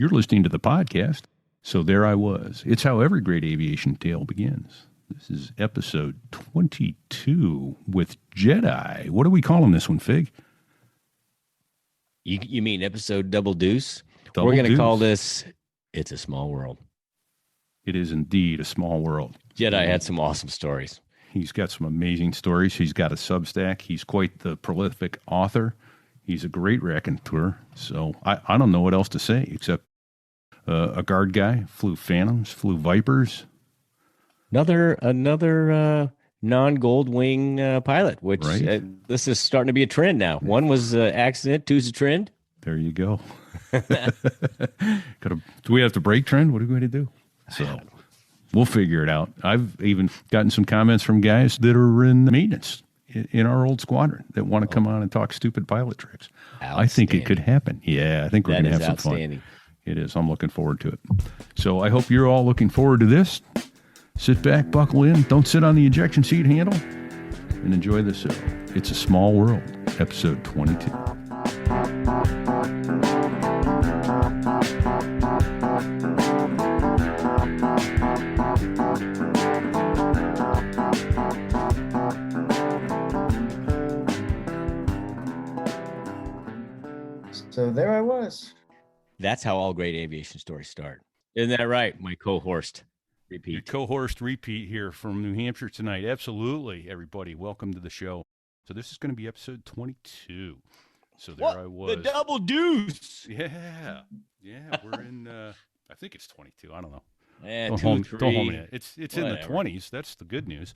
You're listening to the podcast, So There I Was. It's how every great aviation tale begins. This is episode 22 with Jedi. What are we calling this one, Fig? You mean episode double deuce? Double We're going to deuce. call this It's a Small World. It is indeed a small world. Jedi had some awesome stories. He's got some amazing stories. He's got a Substack. He's quite the prolific author. He's a great raconteur. So I don't know what else to say except a guard guy, flew Phantoms, flew Vipers. Another non-gold wing pilot, which this is starting to be a trend now. One was accident, two's a trend. There you go. Do we have to break trend? What are we going to do? So we'll figure it out. I've even gotten some comments from guys that are in maintenance in our old squadron that want to come on and talk stupid pilot tricks. I think it could happen. Yeah, I think we're going to have some fun. It is. I'm looking forward to it. So I hope you're all looking forward to this. Sit back, buckle in, don't sit on the ejection seat handle, and enjoy the show. It's a Small World, episode 22. So there I was. That's how all great aviation stories start. Isn't that right, my co-host? Repeat. Your co-host repeat here from New Hampshire tonight. Absolutely, everybody. Welcome to the show. So this is going to be episode 22. So there I was. The double deuce. Yeah. We're in. I think it's 22. I don't know. Don't hold me. It's in the 20s. That's the good news.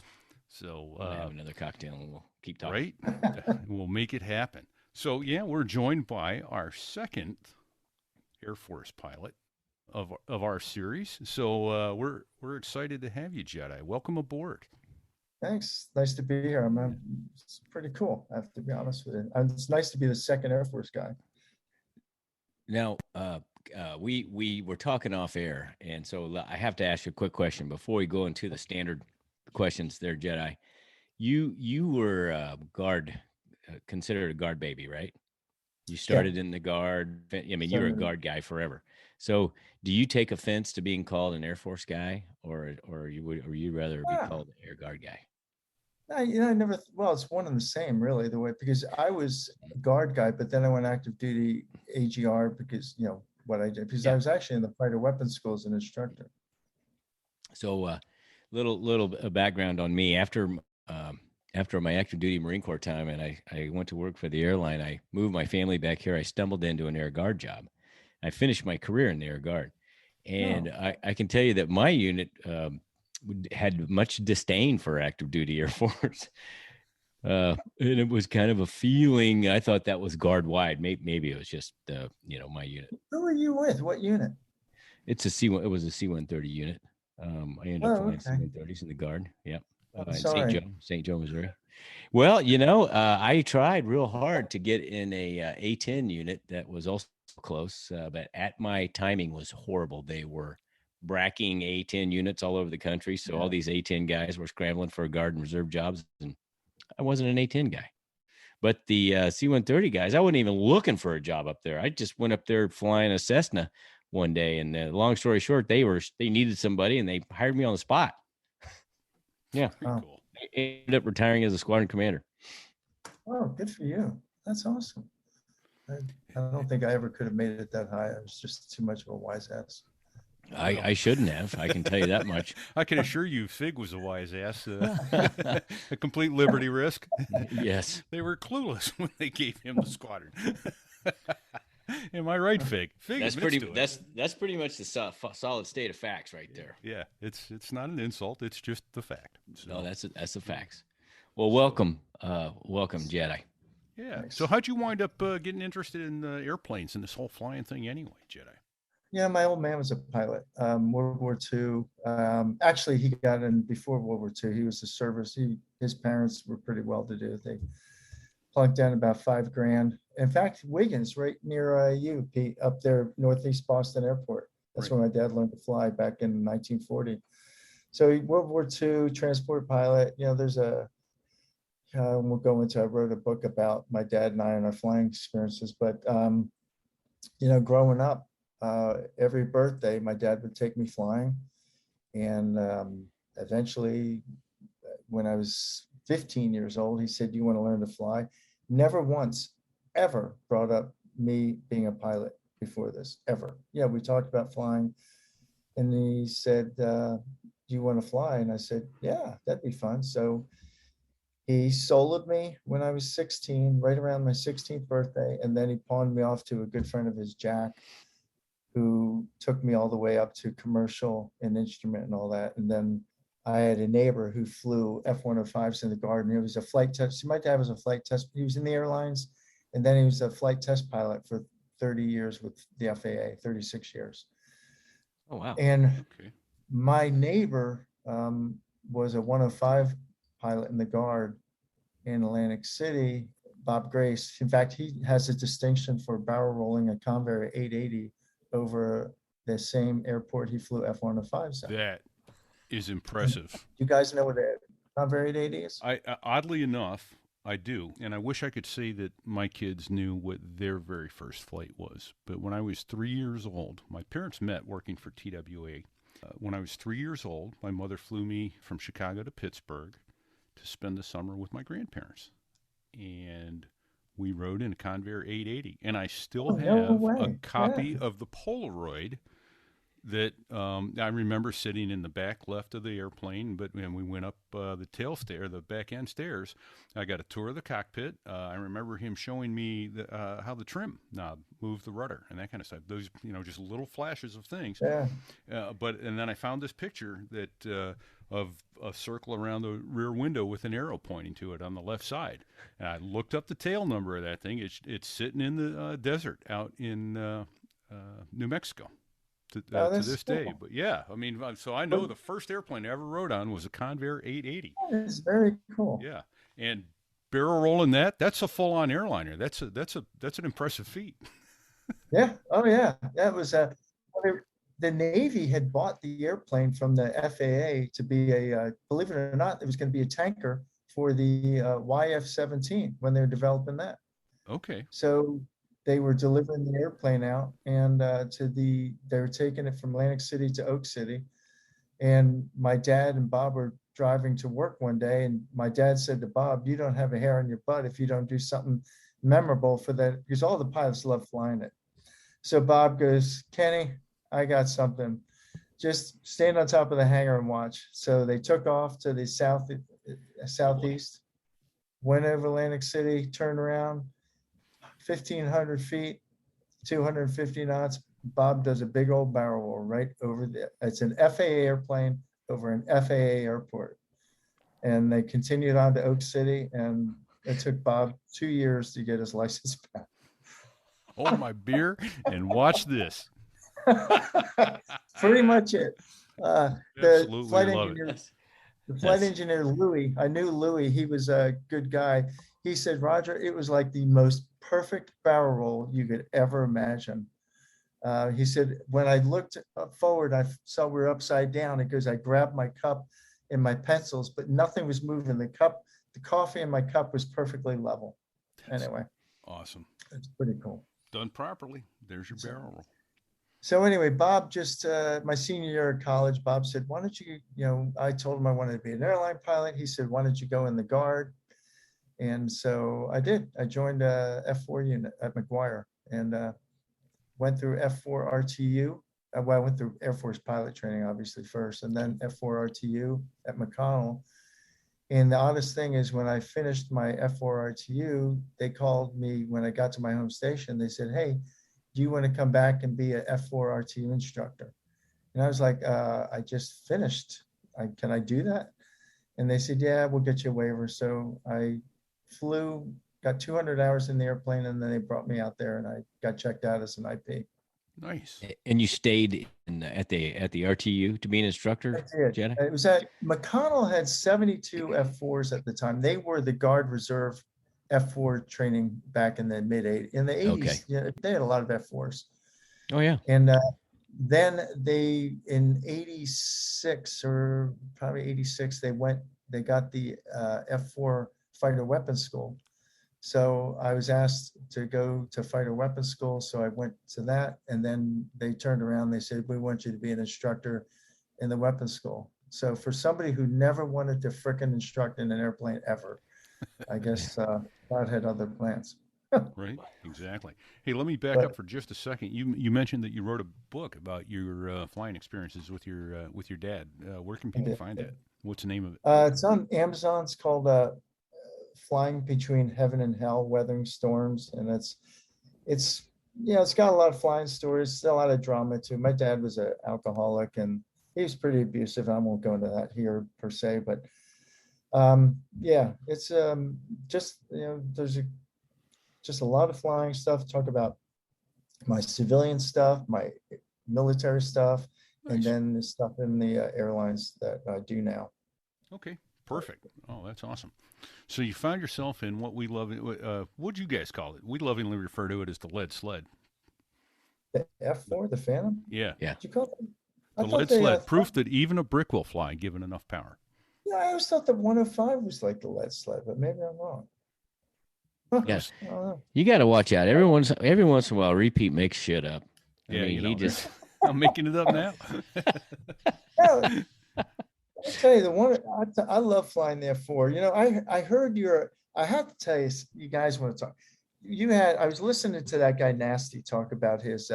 So we'll have another cocktail and we'll keep talking. Right. We'll make it happen. So yeah, we're joined by our second Air Force pilot of our series. So we're excited to have you, Jedi. Welcome aboard. Thanks. Nice to be here. It's pretty cool, I have to be honest with you. It's nice to be the second Air Force guy. Now, we were talking off air, and so I have to ask you a quick question before we go into the standard questions there, Jedi. You were considered a guard baby, right? You started in the guard. I mean, you were a guard guy forever. So, do you take offense to being called an Air Force guy, or you rather be called an Air Guard guy? I never. Well, it's one and the same, really. The way, because I was a guard guy, but then I went active duty AGR because what I did, because I was actually in the fighter weapons school as an instructor. So, little background on me. After my active duty Marine Corps time, and I went to work for the airline, I moved my family back here. I stumbled into an Air Guard job. I finished my career in the Air Guard. And I can tell you that my unit had much disdain for active duty Air Force. And it was kind of a feeling. I thought that was guard wide. Maybe it was just, my unit. Who were you with? What unit? It was a C-130 unit. I ended up flying C-130s in the Guard. Yep. In St. Joe, Missouri. Well, I tried real hard to get in a A-10 unit that was also close, but my timing was horrible. They were bracking A-10 units all over the country, so all these A-10 guys were scrambling for guard and reserve jobs, and I wasn't an A-10 guy. But the C-130 guys, I wasn't even looking for a job up there. I just went up there flying a Cessna one day, and long story short, they needed somebody, and they hired me on the spot. Yeah. Cool. I ended up retiring as a squadron commander. Oh, good for you. That's awesome. I don't think I ever could have made it that high. I was just too much of a wise ass. I shouldn't have. I can tell you that much. I can assure you Fig was a wise ass. A complete liberty risk. Yes. They were clueless when they gave him the squadron. Am I right, Fig? That's pretty much the solid state of facts right there. Yeah, it's not an insult. It's just the fact. So. No, that's the facts. Well, welcome, Jedi. Yeah. Thanks. So how'd you wind up getting interested in airplanes and this whole flying thing anyway, Jedi? Yeah, my old man was a pilot. World War II. Actually, he got in before World War II. He was a service. His parents were pretty well-to-do. They plunked down about $5,000. In fact, Wiggins, right near you, Pete, up there, Northeast Boston Airport. That's where my dad learned to fly back in 1940. So World War II, transport pilot. There's we'll go into. I wrote a book about my dad and I and our flying experiences. But growing up, every birthday, my dad would take me flying. And eventually, when I was 15 years old, he said, "Do you want to learn to fly?" Never once, ever brought up me being a pilot before this, ever. Yeah, we talked about flying. And he said, "Do you want to fly?" And I said, "Yeah, that'd be fun." So he soloed me when I was 16, right around my 16th birthday. And then he pawned me off to a good friend of his, Jack, who took me all the way up to commercial and instrument and all that. And then I had a neighbor who flew F-105s in the garden. He was a flight test. My dad was a flight test. He was in the airlines, and then he was a flight test pilot for 30 years with the FAA, 36 years. Oh, wow. And Okay. my neighbor was a 105 pilot in the Guard in Atlantic City, Bob Grace. In fact, he has a distinction for barrel rolling a Convair 880 over the same airport he flew F-105s at. That is impressive. Do you guys know what a Convair 880 is? Oddly enough, I do, and I wish I could say that my kids knew what their very first flight was. But when I was 3 years old, my parents met working for TWA. When I was 3 years old, my mother flew me from Chicago to Pittsburgh to spend the summer with my grandparents, and we rode in a Convair 880. And I still have a copy of the Polaroid that I remember sitting in the back left of the airplane, but when we went up the tail stair, the back end stairs, I got a tour of the cockpit. I remember him showing me how the trim knob moved the rudder and that kind of stuff. Those, just little flashes of things. Yeah. And then I found this picture that of a circle around the rear window with an arrow pointing to it on the left side. And I looked up the tail number of that thing. It's sitting in the desert out in New Mexico. To this day. But yeah, I mean, so I know the first airplane I ever rode on was a Convair 880. It's very cool. Yeah, and barrel rolling that's a full-on airliner. That's an impressive feat. Yeah. Oh yeah. That was the Navy had bought the airplane from the FAA to be a believe it or not, it was going to be a tanker for the YF-17 when they were developing that. Okay. So they were delivering the airplane out, and they were taking it from Atlantic City to Oak City. And my dad and Bob were driving to work one day, and my dad said to Bob, "You don't have a hair on your butt if you don't do something memorable for that," because all the pilots love flying it. So Bob goes, "Kenny, I got something. Just stand on top of the hangar and watch." So they took off to the southeast, went over Atlantic City, turned around, 1,500 feet, 250 knots. Bob does a big old barrel roll right over it's an FAA airplane over an FAA airport. And they continued on to Oak City, and it took Bob 2 years to get his license back. Hold my beer and watch this. Pretty much it. Absolutely flight love engineer, it. The flight engineer, Louis, I knew Louis, he was a good guy. He said, "Roger, it was like the most perfect barrel roll you could ever imagine." He said, "When I looked forward, I saw we were upside down." It goes, "I grabbed my cup and my pencils, but nothing was moving. The coffee in my cup was perfectly level." Anyway. Awesome. It's pretty cool. Done properly. There's your barrel roll. So anyway, Bob my senior year of college, Bob said, "Why don't you, I told him I wanted to be an airline pilot." He said, "Why don't you go in the Guard?" And so I did. I joined a F4 unit at McGuire and went through F4 RTU. Well, I went through Air Force pilot training, obviously, first, and then F4 RTU at McConnell. And the oddest thing is when I finished my F4 RTU, they called me when I got to my home station. They said, "Hey, do you want to come back and be an F4 RTU instructor?" And I was like, "I just finished. Can I do that?" And they said, "Yeah, we'll get you a waiver." So I flew, got 200 hours in the airplane, and then they brought me out there and I got checked out as an IP. Nice. And you stayed at the RTU to be an instructor, Jedi? It was at McConnell had 72 F4s at the time. They were the Guard Reserve F4 training back in the mid-80s. In the 80s, okay. They had a lot of F4s. Oh, yeah. And then they, in 86 or probably 86, they got the F4 fighter weapons school. So I was asked to go to fighter weapons school. So I went to that. And then they turned around. They said, we want you to be an instructor in the weapons school. So for somebody who never wanted to frickin' instruct in an airplane ever, I guess God had other plans. Right, exactly. Hey, let me back But up for just a second. You mentioned that you wrote a book about your flying experiences with your dad. Where can people find that? What's the name of it? it's on Amazon. It's called Flying Between Heaven and Hell, Weathering Storms. And it's it's got a lot of flying stories, a lot of drama too. My dad was an alcoholic and he was pretty abusive. I won't go into that here per se, but yeah, it's just, there's just a lot of flying stuff. Talk about my civilian stuff, my military stuff, and Nice. then the stuff in the airlines that I do now. Okay, perfect. Oh, that's awesome. So you found yourself in what we love. What'd you guys call it? We lovingly refer to it as the lead sled. The F4, the Phantom? Yeah, Yeah. Did you call it? I the thought lead they, sled. Proof that even a brick will fly given enough power. yeah, I always thought the 105 was like the lead sled, but maybe I'm wrong. Huh, Yes. I don't know. You got to watch out. Every once in a while, Repeat makes shit up. I Yeah, mean, he just. I'm making it up now. Yeah, I'll tell you the one I love flying the F4. I heard I have to tell you, you guys want to talk. I was listening to that guy Nasty talk about his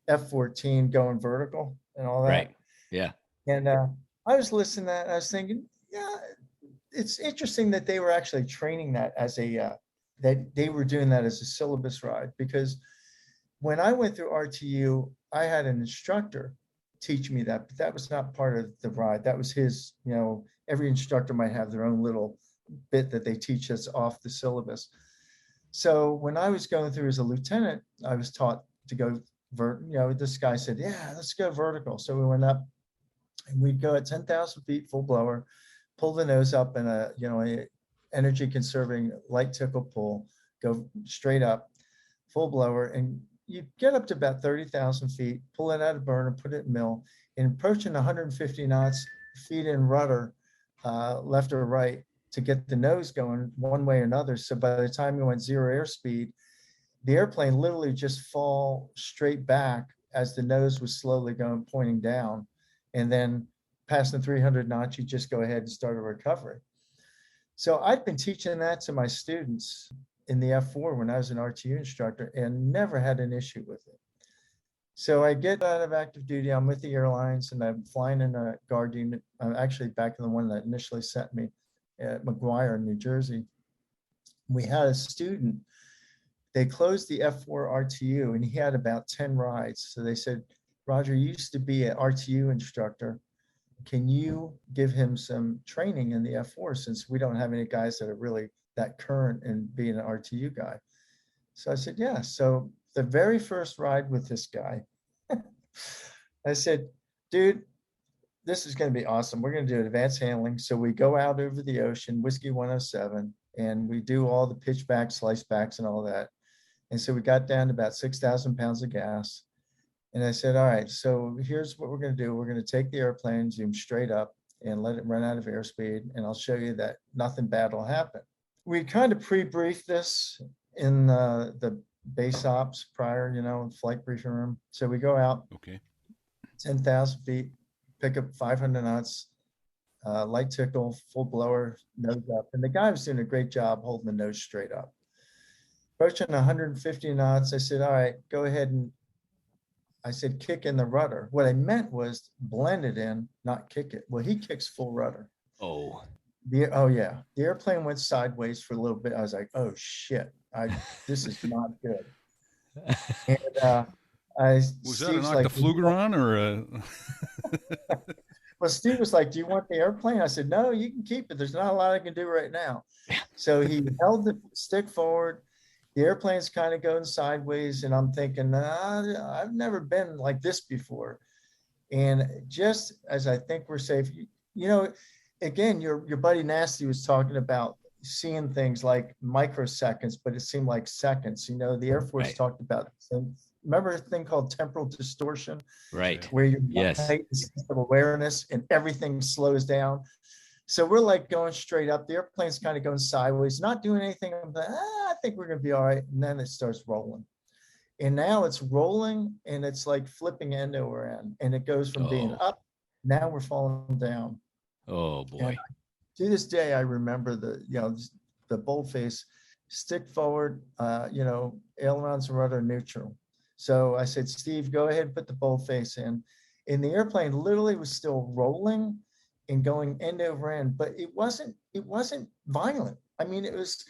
F-14 going vertical and all that. Right. Yeah. And I was listening to that and I was thinking, yeah, it's interesting that they were actually training that as that they were doing that as a syllabus ride, because when I went through RTU, I had an instructor teach me that, but that was not part of the ride. That was his, every instructor might have their own little bit that they teach us off the syllabus. So when I was going through as a lieutenant, I was taught to go this guy said, yeah, let's go vertical. So we went up and we'd go at 10,000 feet, full blower, pull the nose up in a energy conserving light tickle pull, go straight up, full blower, and you get up to about 30,000 feet, pull it out of burner, put it in mill, and approaching 150 knots, feet in rudder, left or right, to get the nose going one way or another. So by the time you went zero airspeed, the airplane literally just fall straight back as the nose was slowly going, pointing down. And then past the 300 knots, you just go ahead and start a recovery. So I've been teaching that to my students in the F4 when I was an RTU instructor and never had an issue with it. So I get out of active duty, I'm with the airlines and I'm flying in a guard unit. I'm actually back in the one that initially sent me at McGuire, New Jersey. We had a student, they closed the F4 RTU and he had about 10 rides. So they said, Roger, you used to be an RTU instructor. Can you give him some training in the F4 since we don't have any guys that are really that current in being an RTU guy? So I said, yeah. So the very first ride with this guy, I said, dude, this is going to be awesome. We're going to do advanced handling. So we go out over the ocean, Whiskey 107, and we do all the pitch backs, slice backs, and all that. And so we got down to about 6,000 pounds of gas. And I said, all right, so here's what we're going to do. We're going to take the airplane, zoom straight up and let it run out of airspeed. And I'll show you that nothing bad will happen. We kind of pre-briefed this in the base ops prior, flight briefing room. So we go out, Okay. 10,000 feet, pick up 500 knots, light tickle, full blower, nose up. And the guy was doing a great job holding the nose straight up. Approaching 150 knots, I said, all right, go ahead and I said, kick in the rudder. What I meant was blend it in, not kick it. Well, he kicks full rudder. Oh. Oh yeah. The airplane went sideways for a little bit. I was like, oh shit, this is not good. And Was that an octaflugeron or a? Well, Steve was like, do you want the airplane? I said, no, you can keep it. There's not a lot I can do right now. So he held the stick forward. The airplane's kind of going sideways, and I'm thinking, I've never been like this before. And just as I think we're safe, again, your buddy Nasty was talking about seeing things like microseconds, but it seemed like seconds. The Air Force talked about, remember a thing called temporal distortion? Right. Where your yes. sense of awareness and everything slows down. So we're like going straight up. The airplane's kind of going sideways, not doing anything. I'm like, I think we're going to be all right. And then it starts rolling. And now it's rolling and it's like flipping end over end. And it goes from being up. Now we're falling down. Oh boy. And to this day, I remember the boldface, stick forward, ailerons and rudder neutral. So I said, Steve, go ahead and put the boldface in. And the airplane literally was still rolling and going end over end, but it wasn't violent. I mean, it was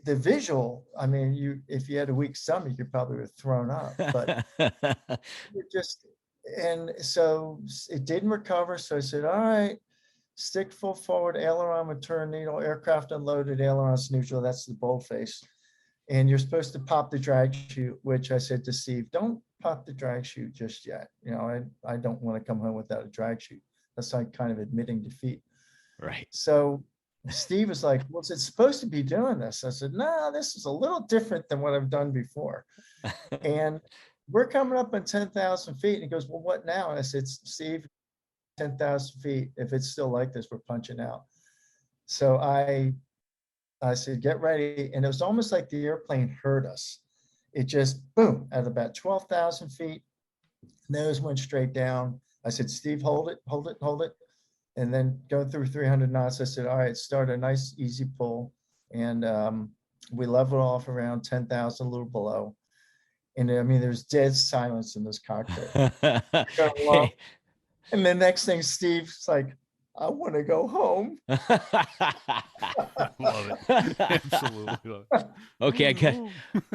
the visual. I mean, if you had a weak stomach, you probably would have thrown up, but it just, and so it didn't recover. So I said, all right, stick full forward, aileron with turn needle, aircraft unloaded, ailerons neutral. That's the boldface. And you're supposed to pop the drag chute, which I said to Steve, don't pop the drag chute just yet. I don't want to come home without a drag chute. That's like kind of admitting defeat. Right. So Steve was like, was it supposed to be doing this? I said, no, this is a little different than what I've done before. And we're coming up on 10,000 feet. And he goes, well, what now? And I said, Steve, 10,000 feet. If it's still like this, we're punching out. So I said, get ready. And it was almost like the airplane heard us. It just, boom, at about 12,000 feet, nose went straight down. I said, Steve, hold it. And then going through 300 knots, I said, all right, start a nice, easy pull. And we leveled off around 10,000, a little below. And I mean, there's dead silence in this cockpit. And the next thing, Steve's like, I want to go home. Love it. Absolutely love it. Okay,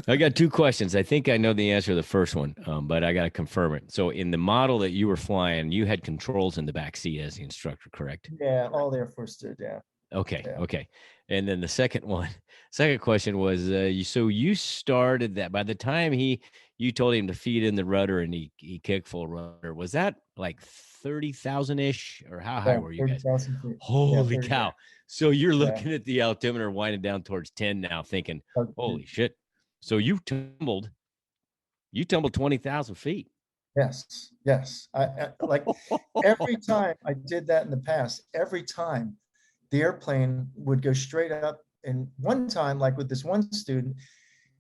I got two questions. I think I know the answer to the first one, but I got to confirm it. So in the model that you were flying, you had controls in the back seat as the instructor, correct? Yeah, all the Air Force did, yeah. Okay, Yeah. okay. And then the second question was, you started that by the time you told him to feed in the rudder and he kicked full rudder. Was that like 30,000-ish, or how high were you guys? 30,000 feet. Holy Yeah, cow. So you're looking at the altimeter winding down towards 10 now thinking, holy shit. So you tumbled 20,000 feet. Yes. I like every time I did that in the past, every time the airplane would go straight up. And one time, like with this one student,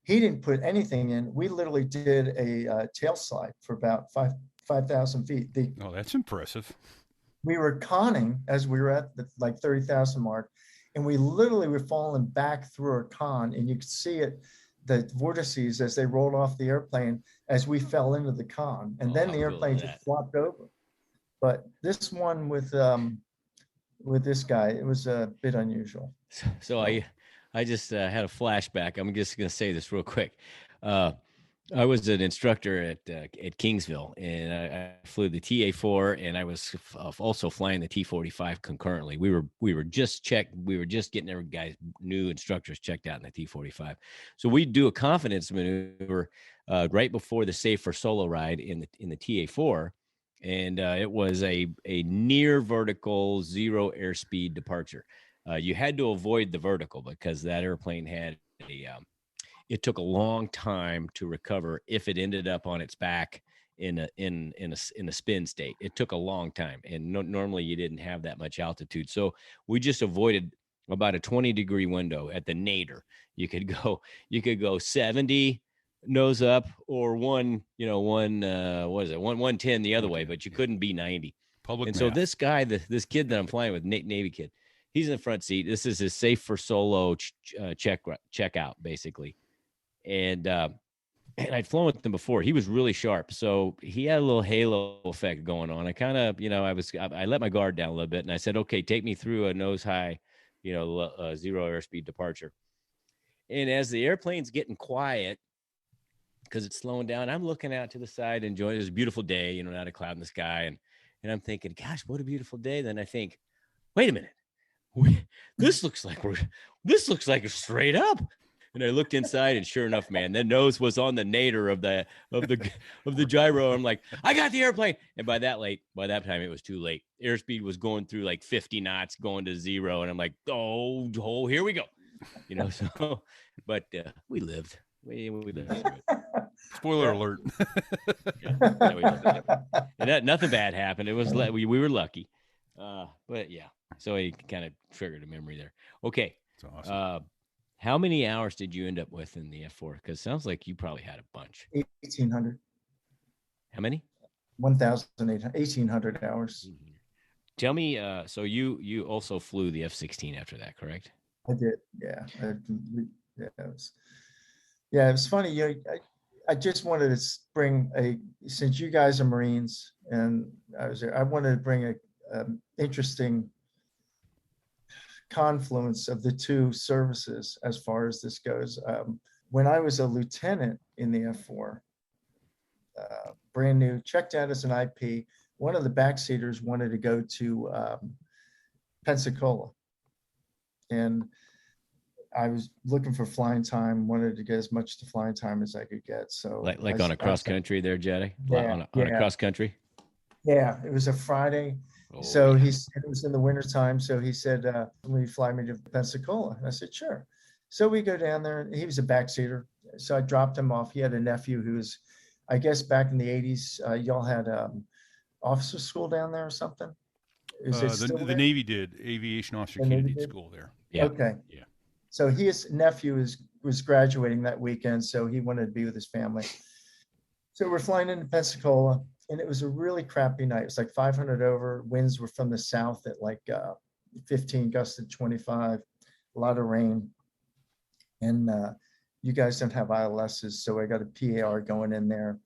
he didn't put anything in. We literally did a tail slide for about 5,000 feet. Oh, that's impressive. We were conning as we were at the 30,000 mark, and we literally were falling back through a con, and you could see it, the vortices as they rolled off the airplane as we fell into the con, and then the airplane just flopped over. But this one with this guy, it was a bit unusual. So I just had a flashback. I'm just going to say this real quick. I was an instructor at Kingsville, and I flew the TA-4, and I was also flying the T-45 concurrently. We were just getting every guys, new instructors checked out in the T-45. So we do a confidence maneuver right before the safe for solo ride in the TA-4, and it was a near vertical zero airspeed departure. You had to avoid the vertical because that airplane had it took a long time to recover if it ended up on its back in a spin state. It took a long time, and normally you didn't have that much altitude. So we just avoided about a 20-degree window at the nadir. You could go 70 nose up, or 110 the other way, but you couldn't be 90. Public. And math. So this guy, this kid that I'm flying with, Navy kid, he's in the front seat. This is his safe for solo check out, basically. And I'd flown with him before. He was really sharp, so he had a little halo effect going on. I kind of, I let my guard down a little bit, and I said, "Okay, take me through a nose high, zero airspeed departure." And as the airplane's getting quiet, because it's slowing down, I'm looking out to the side, enjoying. It was a beautiful day, not a cloud in the sky, and I'm thinking, "Gosh, what a beautiful day." Then I think, "Wait a minute, this looks like a straight up." And I looked inside, and sure enough, man, the nose was on the nadir of the gyro. I'm like, I got the airplane. And by that time, it was too late. Airspeed was going through like 50 knots, going to zero. And I'm like, oh, here we go. So, but we lived. We lived through it. Spoiler alert. And nothing bad happened. It was we were lucky. But yeah. So he kind of triggered a memory there. Okay. That's awesome. How many hours did you end up with in the F4? Because it sounds like you probably had a bunch. 1,800. How many? 1,800 hours. Tell me, so you also flew the F-16 after that, correct? I did, yeah. It was funny. I just wanted to bring since you guys are Marines and I wanted to bring a interesting confluence of the two services as far as this goes. When I was a lieutenant in the F4, brand new, checked out as an IP, one of the backseaters wanted to go to Pensacola. And I was looking for flying time, wanted to get as much to flying time as I could get. So like on a cross country there, Jedi? Yeah, on a cross country? Yeah, it was a Friday. Oh, so he said it was in the wintertime. So he said, will you fly me to Pensacola? And I said, sure. So we go down there. He was a backseater. So I dropped him off. He had a nephew who was, I guess back in the 80s, y'all had officer school down there or something? Is it still the Navy did aviation officer candidate school there. Yeah. Okay. Yeah. So his nephew was graduating that weekend, so he wanted to be with his family. So we're flying into Pensacola, and it was a really crappy night. It was like 500 over. Winds were from the south at like 15, gusted 25, a lot of rain. And you guys don't have ILSs, so I got a PAR going in there.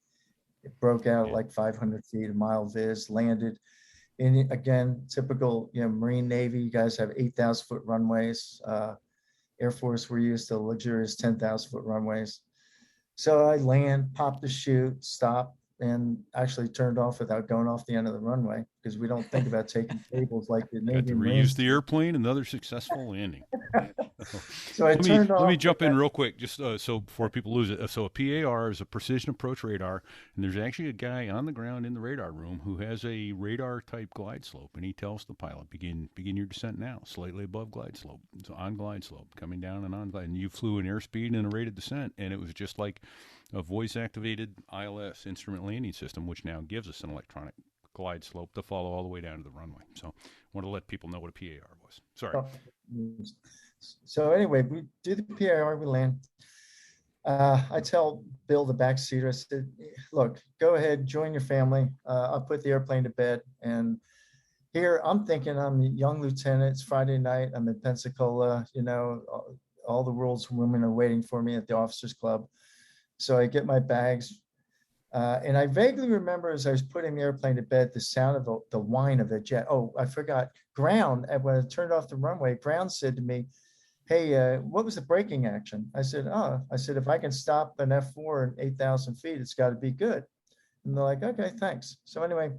It broke out at like 500 feet, a mile viz, landed. And again, typical, Marine Navy, you guys have 8,000 foot runways. Air Force, we're used to luxurious 10,000 foot runways. So I land, pop the chute, stop, and actually turned off without going off the end of the runway because we don't think about taking cables like the Navy. Got to reuse the airplane, another successful landing. So I turned off. Let me jump in real quick, just so before people lose it. So a PAR is a precision approach radar, and there's actually a guy on the ground in the radar room who has a radar type glide slope, and he tells the pilot, begin your descent now, slightly above glide slope. So on glide slope, coming down and on glide. And you flew an airspeed and a rate of descent, and it was just like a voice activated ILS instrument landing system, which now gives us an electronic glide slope to follow all the way down to the runway. So I want to let people know what a PAR was. Sorry. So anyway, we do the PAR, we land. I tell Bill, the backseater, I said, look, go ahead, join your family. I'll put the airplane to bed. And here I'm thinking I'm a young lieutenant. It's Friday night. I'm in Pensacola. All the world's women are waiting for me at the officers club. So I get my bags. And I vaguely remember as I was putting the airplane to bed, the sound of the whine of the jet. Oh, I forgot. Ground, when I turned off the runway, Ground said to me, hey, what was the braking action? I said, if I can stop an F4 at 8,000 feet, it's got to be good. And they're like, okay, thanks. So anyway,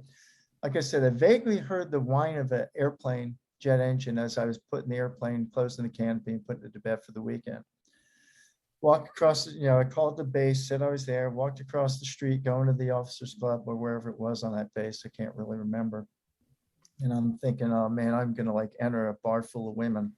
like I said, I vaguely heard the whine of an airplane jet engine as I was putting the airplane, closing the canopy and putting it to bed for the weekend. Walked across, I called the base, said I was there, walked across the street, going to the officers club or wherever it was on that base. I can't really remember. And I'm thinking, oh man, I'm going to enter a bar full of women.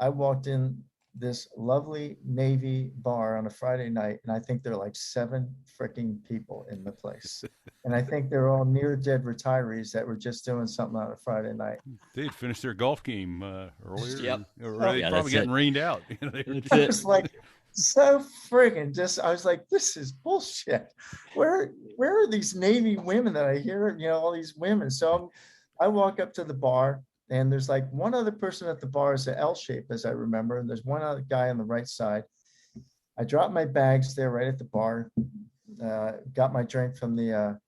I walked in this lovely Navy bar on a Friday night, and I think there are like 7 freaking people in the place. And I think they're all near dead retirees that were just doing something on a Friday night. They'd finished their golf game earlier. Yep. Or they probably getting rained out. I was like, so friggin' I was like, this is bullshit. Where are these Navy women that I hear, all these women? So I walk up to the bar, and there's like one other person at the bar. Is an L shape, as I remember. And there's one other guy on the right side. I dropped my bags there right at the bar. Got my drink from the,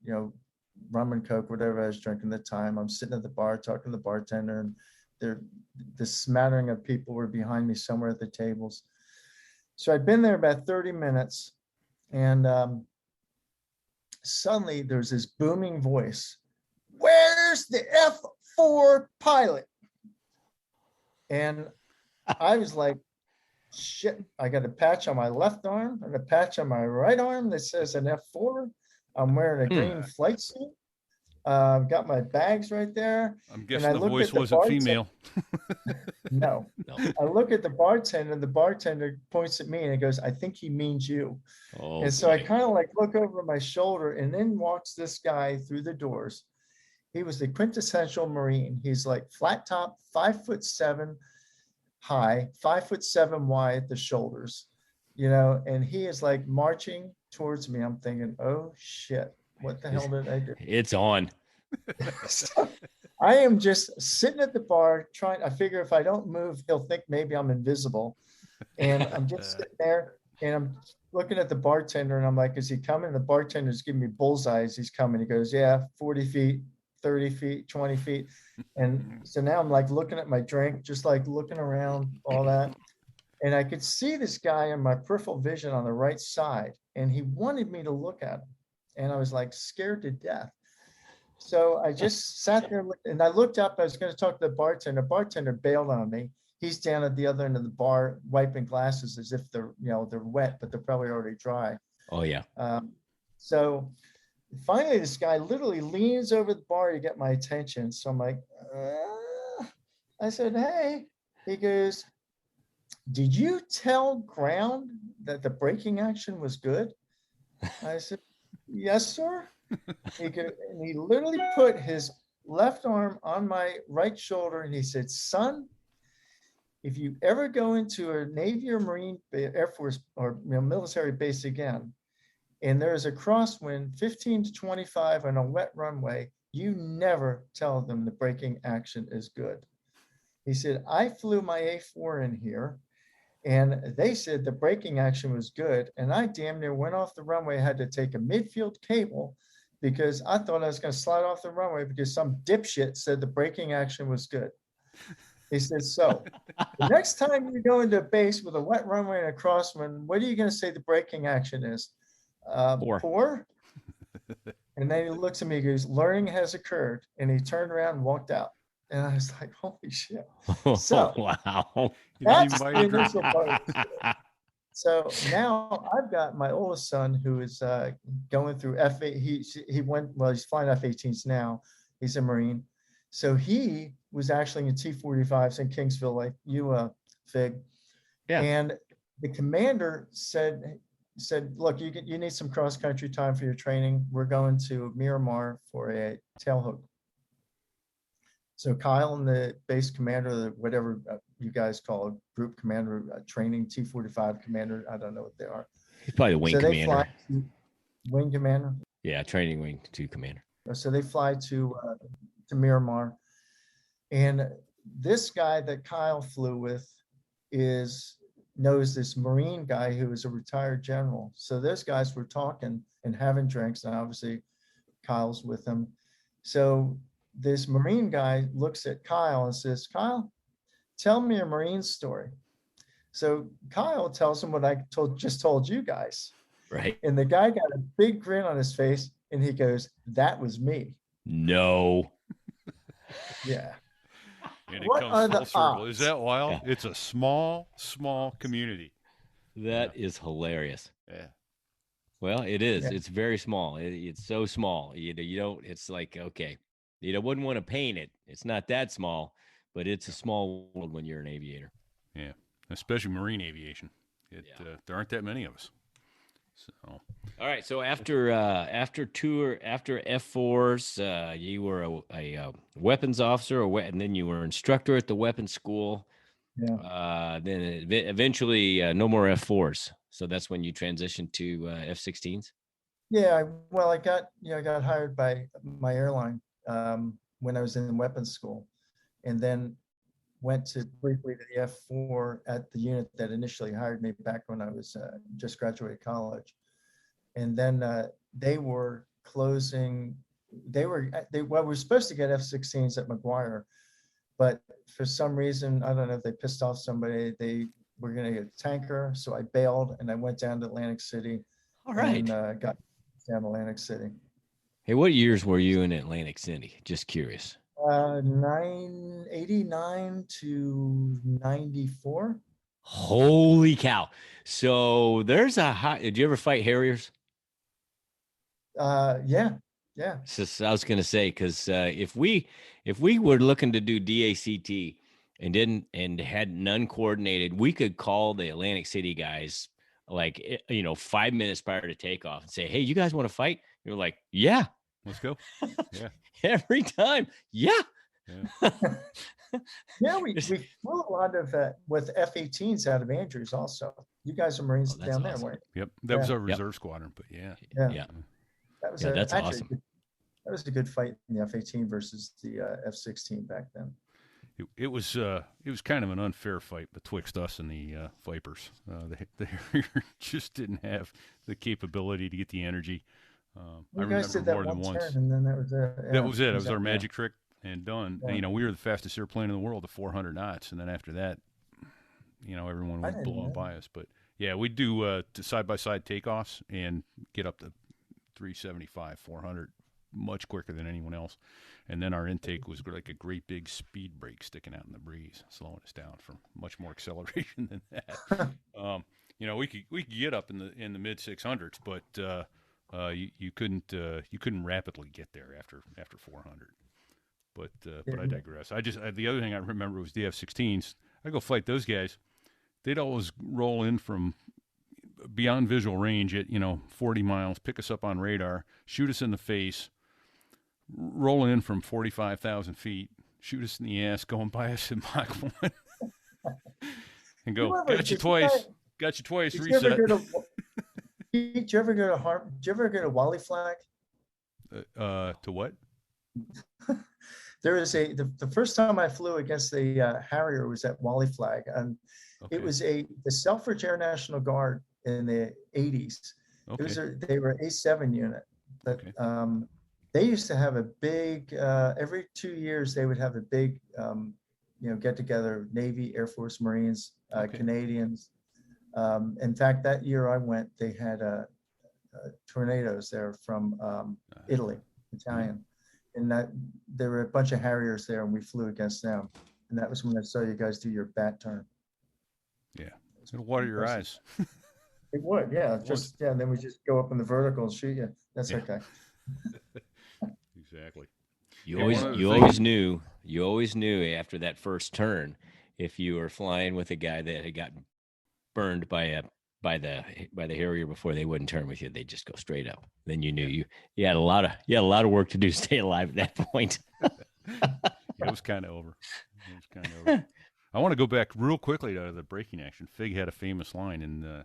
rum and Coke, whatever I was drinking at the time. I'm sitting at the bar talking to the bartender, and the smattering of people were behind me somewhere at the tables. So I'd been there about 30 minutes, and suddenly there's this booming voice. Where's the F4 pilot? And I was like, shit, I got a patch on my left arm and a patch on my right arm that says an F4. I'm wearing a green flight suit. Got my bags right there. I'm guessing the voice wasn't female. No. I look at the bartender, and the bartender points at me and he goes, I think he means you. And so I kind of look over my shoulder, and then walks this guy through the doors. He was the quintessential Marine. He's like flat top, 5'7" high, 5'7" wide at the shoulders, and he is like marching towards me. I'm thinking, oh shit, what the hell did I do? It's on. So I am just sitting at the bar I figure if I don't move, he'll think maybe I'm invisible. And I'm just sitting there and I'm looking at the bartender and I'm like, is he coming? The bartender's giving me bullseyes. He's coming. He goes, yeah, 40 feet, 30 feet, 20 feet. And so now I'm like looking at my drink, just like looking around, all that. And I could see this guy in my peripheral vision on the right side. And he wanted me to look at him. And I was like scared to death. So I just sat there and I looked up. I was going to talk to the bartender. The bartender bailed on me. He's down at the other end of the bar wiping glasses as if they're wet, but they're probably already dry. Oh, yeah. So finally, this guy literally leans over the bar to get my attention. So I'm like, I said, hey. He goes, did you tell Ground that the braking action was good? I said, yes, sir. And he literally put his left arm on my right shoulder and he said, son, if you ever go into a Navy or Marine, Air Force or military base again, and there's a crosswind 15 to 25 on a wet runway, you never tell them the braking action is good. He said, I flew my A4 in here and they said the braking action was good. And I damn near went off the runway, had to take a midfield cable because I thought I was going to slide off the runway because some dipshit said the braking action was good. He said, so the next time you go into a base with a wet runway and a crosswind, what are you going to say the braking action is? Poor. And then he looks at me, he goes, learning has occurred. And he turned around and walked out. And I was like, holy shit. So wow. That's the initial part. So now I've got my oldest son who is going through F8. He's flying F-18s now. He's a Marine. So he was actually in T-45s in Kingsville, like you, Fig. Yeah. And the commander said, look, you need some cross-country time for your training. We're going to Miramar for a tailhook. So Kyle and the base commander, whatever you guys call it, group commander, training T-45 commander, I don't know what they are. He's probably the wing commander. They fly wing commander? Yeah, training wing 2 commander. So they fly to Miramar. And this guy that Kyle flew with knows this Marine guy who is a retired general. So those guys were talking and having drinks, and obviously Kyle's with them. So this Marine guy looks at Kyle and says, Kyle, tell me a Marine story. So Kyle tells him what I just told you guys. Right. And the guy got a big grin on his face and he goes, that was me. No. Yeah. And it comes full circle. Is that wild? Yeah. It's a small community. That is hilarious. Yeah. Well, it is. Yeah. It's very small. It's so small. You don't, it's like, okay, you wouldn't want to paint it. It's not that small, but it's a small world when you're an aviator. Yeah. Especially marine aviation. There aren't that many of us. So. All right. So after F4s, you were a weapons officer, and then you were instructor at the weapons school. Yeah. Then eventually, no more F4s. So that's when you transitioned to F-16s. Yeah. Well, I got hired by my airline when I was in weapons school, and then went briefly to the F4 at the unit that initially hired me back when I was just graduated college. And then they were closing, we were supposed to get F-16s at McGuire, but for some reason, I don't know if they pissed off somebody, they were going to get a tanker. So I bailed and I went down to Atlantic City. All right. And got down to Atlantic City. Hey, what years were you in Atlantic City? Just curious. 89 to 94. Holy cow. So there's did you ever fight Harriers? Yeah. Just, I was going to say, because if we were looking to do DACT and hadn't uncoordinated, we could call the Atlantic City guys 5 minutes prior to takeoff and say, hey, you guys want to fight? You're like, yeah. Let's go. Yeah. Every time. Yeah. Yeah, we flew a lot of with F-18s out of Andrews also. You guys are Marines down there, awesome. weren't you? Yep. That was our reserve squadron, but yeah. That was that's actually awesome. that was a good fight in the F-18 versus the F-16 back then. It was kind of an unfair fight betwixt us and the Vipers. The Harrier just didn't have the capability to get the energy. I remember more than once. And then that was it. Yeah, that was it. That was our magic trick and done. Yeah. And, we were the fastest airplane in the world at 400 knots, and then after that, everyone would blow by us. But yeah, we'd do side by side takeoffs and get up to 375, 400 much quicker than anyone else. And then our intake was like a great big speed brake sticking out in the breeze, slowing us down for much more acceleration than that. We could get up in the mid 600s, but you couldn't rapidly get there after 400. But I digress. The other thing I remember was the F-16s. I go fight those guys. They'd always roll in from beyond visual range at 40 miles, pick us up on radar, shoot us in the face, roll in from 45,000 feet, shoot us in the ass, going by us in Mach 1, and go, got you twice, reset. Did you ever go to Wally Flag? To what? There is the first time I flew against the Harrier was at Wally Flag, and it was the Selfridge Air National Guard in the 80s. Okay. They were A7 unit, but they used to have a big, every 2 years, they would have a big, get together, Navy, Air Force, Marines, Canadians. In fact, that year I went, they had tornadoes there from Italy, Italian. And that there were a bunch of Harriers there, and we flew against them. And that was when I saw you guys do your bat turn. Yeah, it'll water your eyes. It would, yeah. And then we just go up in the vertical and shoot you. That's okay. Exactly. You always knew after that first turn if you were flying with a guy that had gotten burned by the Harrier before, they wouldn't turn with you. They'd just go straight up. Then you knew you had a lot of work to do to stay alive at that point. It was kind of over. I want to go back real quickly to the braking action. Fig had a famous line in the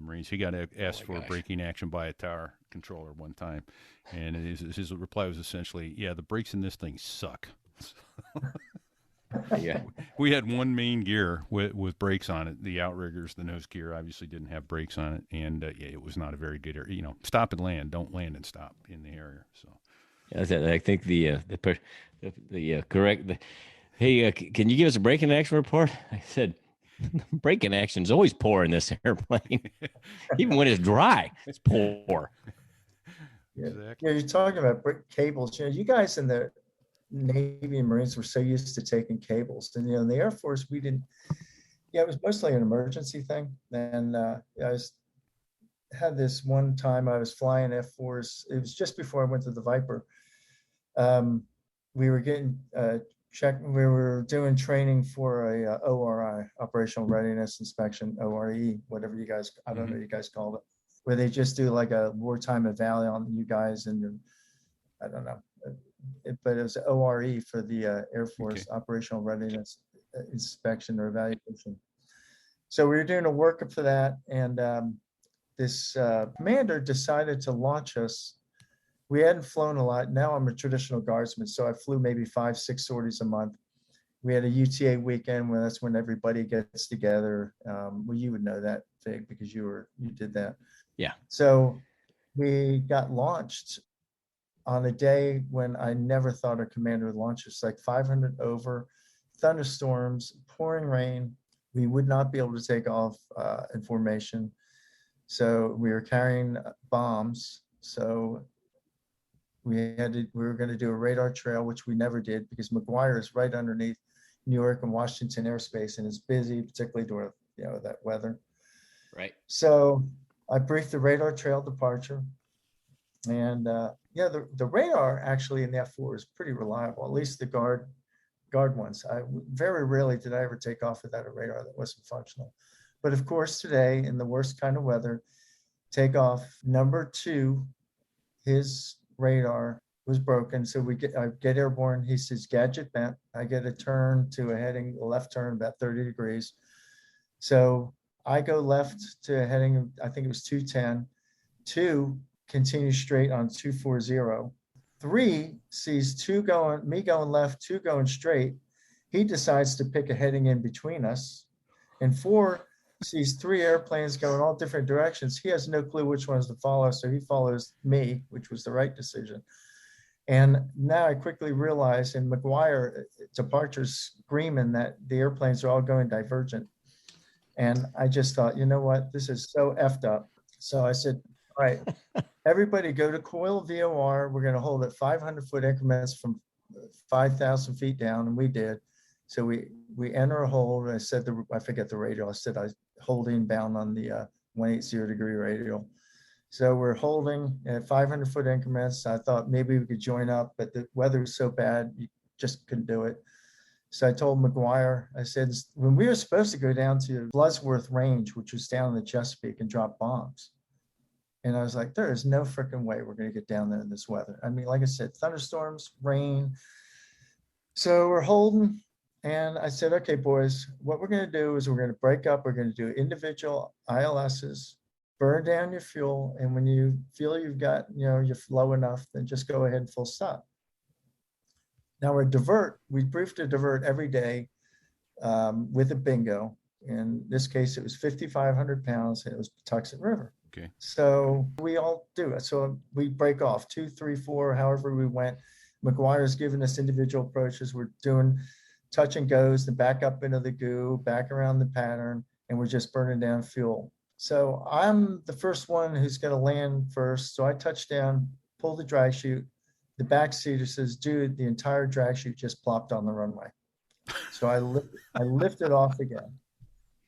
Marines. He got asked for a braking action by a tower controller one time, and his reply was essentially, "Yeah, the brakes in this thing suck." Yeah, we had one main gear with brakes on it. The outriggers, the nose gear, obviously didn't have brakes on it, and it was not a very good area. Stop and land, don't land and stop in the Harrier. So, I think the correct. Hey, can you give us a braking action report? I said, braking action is always poor in this airplane, even when it's dry. It's poor. Yeah, exactly. You're talking about cables. You guys in the Navy and Marines were so used to taking cables, and in the Air Force we didn't. Yeah, it was mostly an emergency thing. And had this one time I was flying F-4s. It was just before I went to the Viper. We were getting checked. We were doing training for a ORI, Operational Readiness Inspection, ORE, whatever you guys. I don't know what you guys call it, where they just do like a wartime eval on you guys, and I don't know. But it was ORE for the Air Force, Operational Readiness Inspection or Evaluation. So we were doing a workup for that, and this commander decided to launch us. We hadn't flown a lot. Now I'm a traditional guardsman, so I flew maybe 5-6 sorties a month. We had a UTA weekend where that's when everybody gets together. Well, you would know that, Fig, because you did that. Yeah. So we got launched on a day when I never thought a commander would launch us, like 500 over, thunderstorms, pouring rain. We would not be able to take off in formation. So we were carrying bombs. So we were going to do a radar trail, which we never did because McGuire is right underneath New York and Washington airspace, and it's busy, particularly during that weather. Right. So I briefed the radar trail departure, and the radar actually in the F4 is pretty reliable, at least the guard ones. Very rarely did I ever take off without a radar that wasn't functional. But of course, today in the worst kind of weather, takeoff number 2, his radar was broken. So I get airborne. He says, gadget bent. I get a turn to a left turn about 30 degrees. So I go left to a heading, I think it was 210. 2 continues straight on 240. 3 sees me going left, 2 going straight. He decides to pick a heading in between us. And 4 sees 3 airplanes going all different directions. He has no clue which ones to follow, so he follows me, which was the right decision. And now I quickly realized in McGuire, departure's screaming that the airplanes are all going divergent. And I just thought, you know what, this is so effed up. So I said, all right, everybody go to coil VOR. We're going to hold at 500-foot increments from 5,000 feet down, and we did. So we enter a hold. I said, I forget the radial. I said I holding bound on the 180-degree radial. So we're holding at 500-foot increments. I thought maybe we could join up, but the weather was so bad, you just couldn't do it. So I told McGuire, I said, when we were supposed to go down to Bloodsworth Range, which was down in the Chesapeake, and drop bombs. And I was like, there is no freaking way we're going to get down there in this weather. I mean, like I said, thunderstorms, rain. So we're holding. And I said, okay, boys, what we're going to do is we're going to break up. We're going to do individual ILSs, burn down your fuel. And when you feel you've got, you're low enough, then just go ahead and full stop. Now we briefed a divert every day with a bingo. In this case, it was 5,500 pounds and it was Patuxent River. Okay. So we all do it. So we break off 2, 3, 4, however we went. McGuire's given us individual approaches. We're doing touch and goes, then back up into the goo, back around the pattern, and we're just burning down fuel. So I'm the first one who's going to land first. So I touch down, pull the drag chute. The backseater says, dude, the entire drag chute just plopped on the runway. So I lifted off again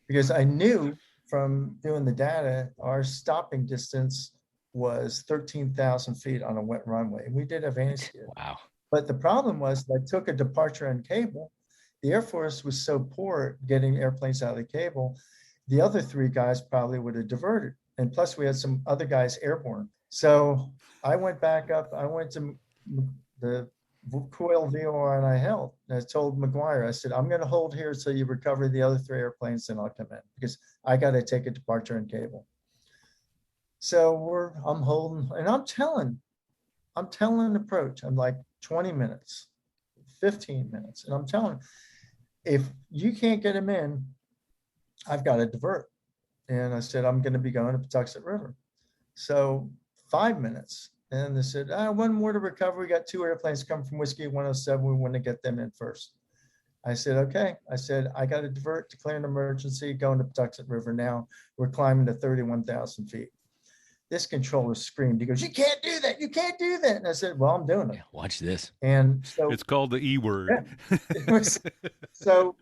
because I knew from doing the data, our stopping distance was 13,000 feet on a wet runway. And we did have anti-skid. Wow. But the problem was that I took a departure end cable. The Air Force was so poor getting airplanes out of the cable, the other 3 guys probably would have diverted. And plus we had some other guys airborne. So I went back up. I went to the coil VOR and I held. And I told McGuire, I said, I'm going to hold here until you recover the other 3 airplanes, then I'll come in because I got to take a departure end cable. So I'm holding and I'm telling approach. I'm like 20 minutes, 15 minutes. And I'm telling, if you can't get him in, I've got to divert. And I said, I'm going to be going to Patuxent River. So 5 minutes. And they said, 1 more to recover. We got 2 airplanes coming from Whiskey 107. We want to get them in first. I said, okay. I said, I got to divert, declare an emergency, going to Patuxent River now. We're climbing to 31,000 feet. This controller screamed. He goes, you can't do that. You can't do that. And I said, well, I'm doing it. Watch this. And so it's called the E word. Yeah. So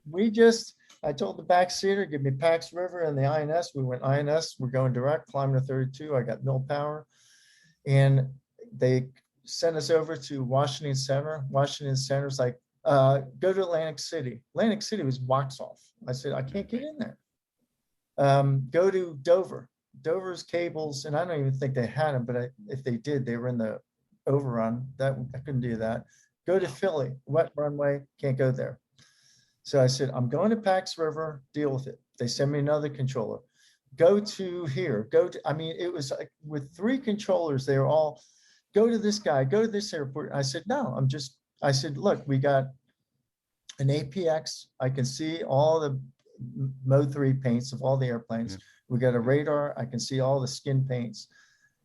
I told the backseater, give me Pax River and the INS. We went INS. We're going direct, climbing to 32. I got no power. And they sent us over to Washington Center. Washington Center's like, go to Atlantic City. Atlantic City was Waxhaw. I said, I can't get in there. Go to Dover. Dover's cables, and I don't even think they had them, but if they did, they were in the overrun. I couldn't do that. Go to Philly, wet runway, can't go there. So I said, I'm going to Pax River, deal with it. They send me another controller. Go to here, it was like with 3 controllers, they were all, go to this guy, go to this airport. I said, no, I said, look, we got an APX. I can see all the Mode 3 paints of all the airplanes. Yeah. We got a radar. I can see all the skin paints.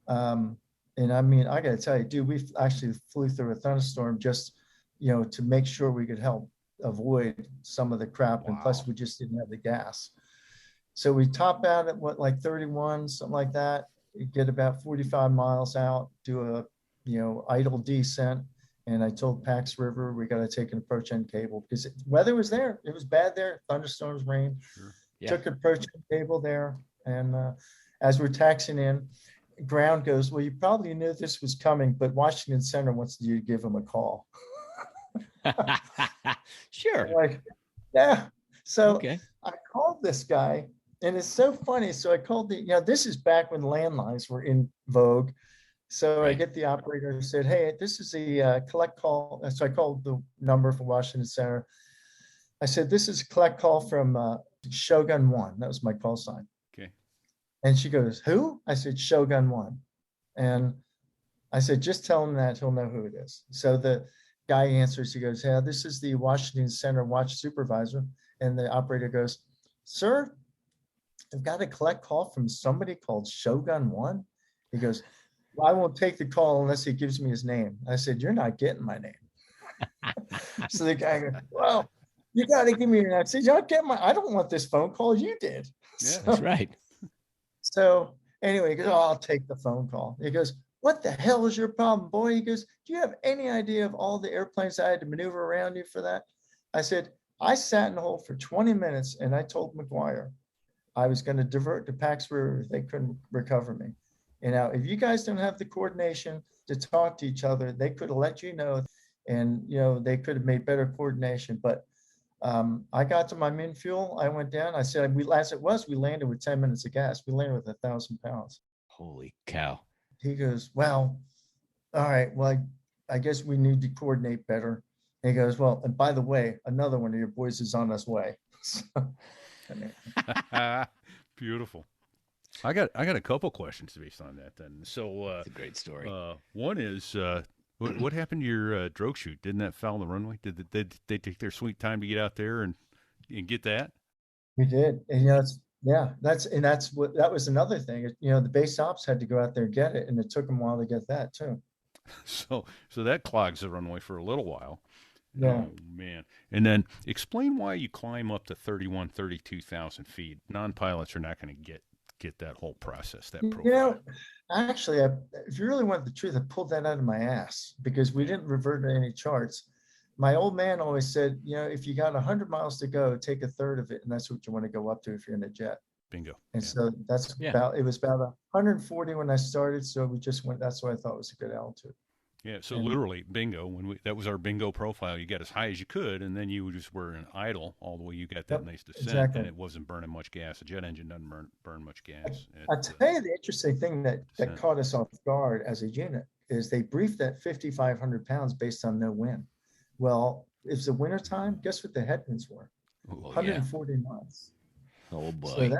And I mean, I got to tell you, dude, we actually flew through a thunderstorm just, to make sure we could help avoid some of the crap. Wow. And plus we just didn't have the gas. So we top out at like 31, something like that. You get about 45 miles out, do a, idle descent. And I told Pax River, we got to take an approach end cable because weather was there. It was bad there. Thunderstorms, rain. Sure. Yeah. Took an approach end cable there. And as we're taxiing in, ground goes, well, you probably knew this was coming, but Washington Center wants you to give them a call. Sure. Like, yeah. So okay. I called this guy, and it's so funny. So I called this is back when landlines were in vogue. So I get the operator who said, hey, this is the collect call. So I called the number for Washington Center. I said, this is a collect call from Shogun 1. That was my call sign. Okay. And she goes, who? I said, Shogun 1. And I said, just tell him that, he'll know who it is. So the guy answers, he goes, yeah, this is the Washington Center watch supervisor. And the operator goes, sir, I've got a collect call from somebody called Shogun 1. He goes, well, I won't take the call unless he gives me his name. I said, you're not getting my name. So the guy goes, well, you got to give me your name. I said, I don't want this phone call. You did. Yeah, that's right. So anyway, he goes, oh, I'll take the phone call. He goes, what the hell is your problem, boy? He goes, do you have any idea of all the airplanes I had to maneuver around you for that? I said, I sat in the hole for 20 minutes and I told McGuire I was going to divert to Pax River if they couldn't recover me. And now, if you guys don't have the coordination to talk to each other, they could have let you know, and they could have made better coordination. But I got to my min fuel. I went down. I said, we landed with 10 minutes of gas. We landed with 1,000 pounds. Holy cow. He goes, well, all right. Well, I guess we need to coordinate better. And he goes, well, and by the way, another one of your boys is on his way. Beautiful. I got a couple questions based on that then. So it's a great story. One is what happened to your drogue chute? Didn't that foul the runway? Did they take their sweet time to get out there and get that? We did. And that was another thing. The base ops had to go out there and get it, and it took them a while to get that too. So that clogs the runway for a little while. Yeah. Oh, man. And then explain why you climb up to 32,000 feet. Non-pilots are not going to get that whole process, that profile. Actually, if you really want the truth, I pulled that out of my ass because we didn't revert to any charts. My old man always said, if you got 100 miles to go, take a third of it, and that's what you want to go up to if you're in a jet. Bingo. And so it was about 140 when I started, so we just went. That's what I thought was a good altitude. Yeah, so literally, bingo. That was our bingo profile. You got as high as you could, and then you just were in idle all the way. You got that nice descent, and it wasn't burning much gas. A jet engine doesn't burn much gas. I'll tell you the interesting thing that caught us off guard as a unit is they briefed that 5,500 pounds based on no wind. Well, it's the winter time. Guess what the headwinds were? 140 knots. Oh boy.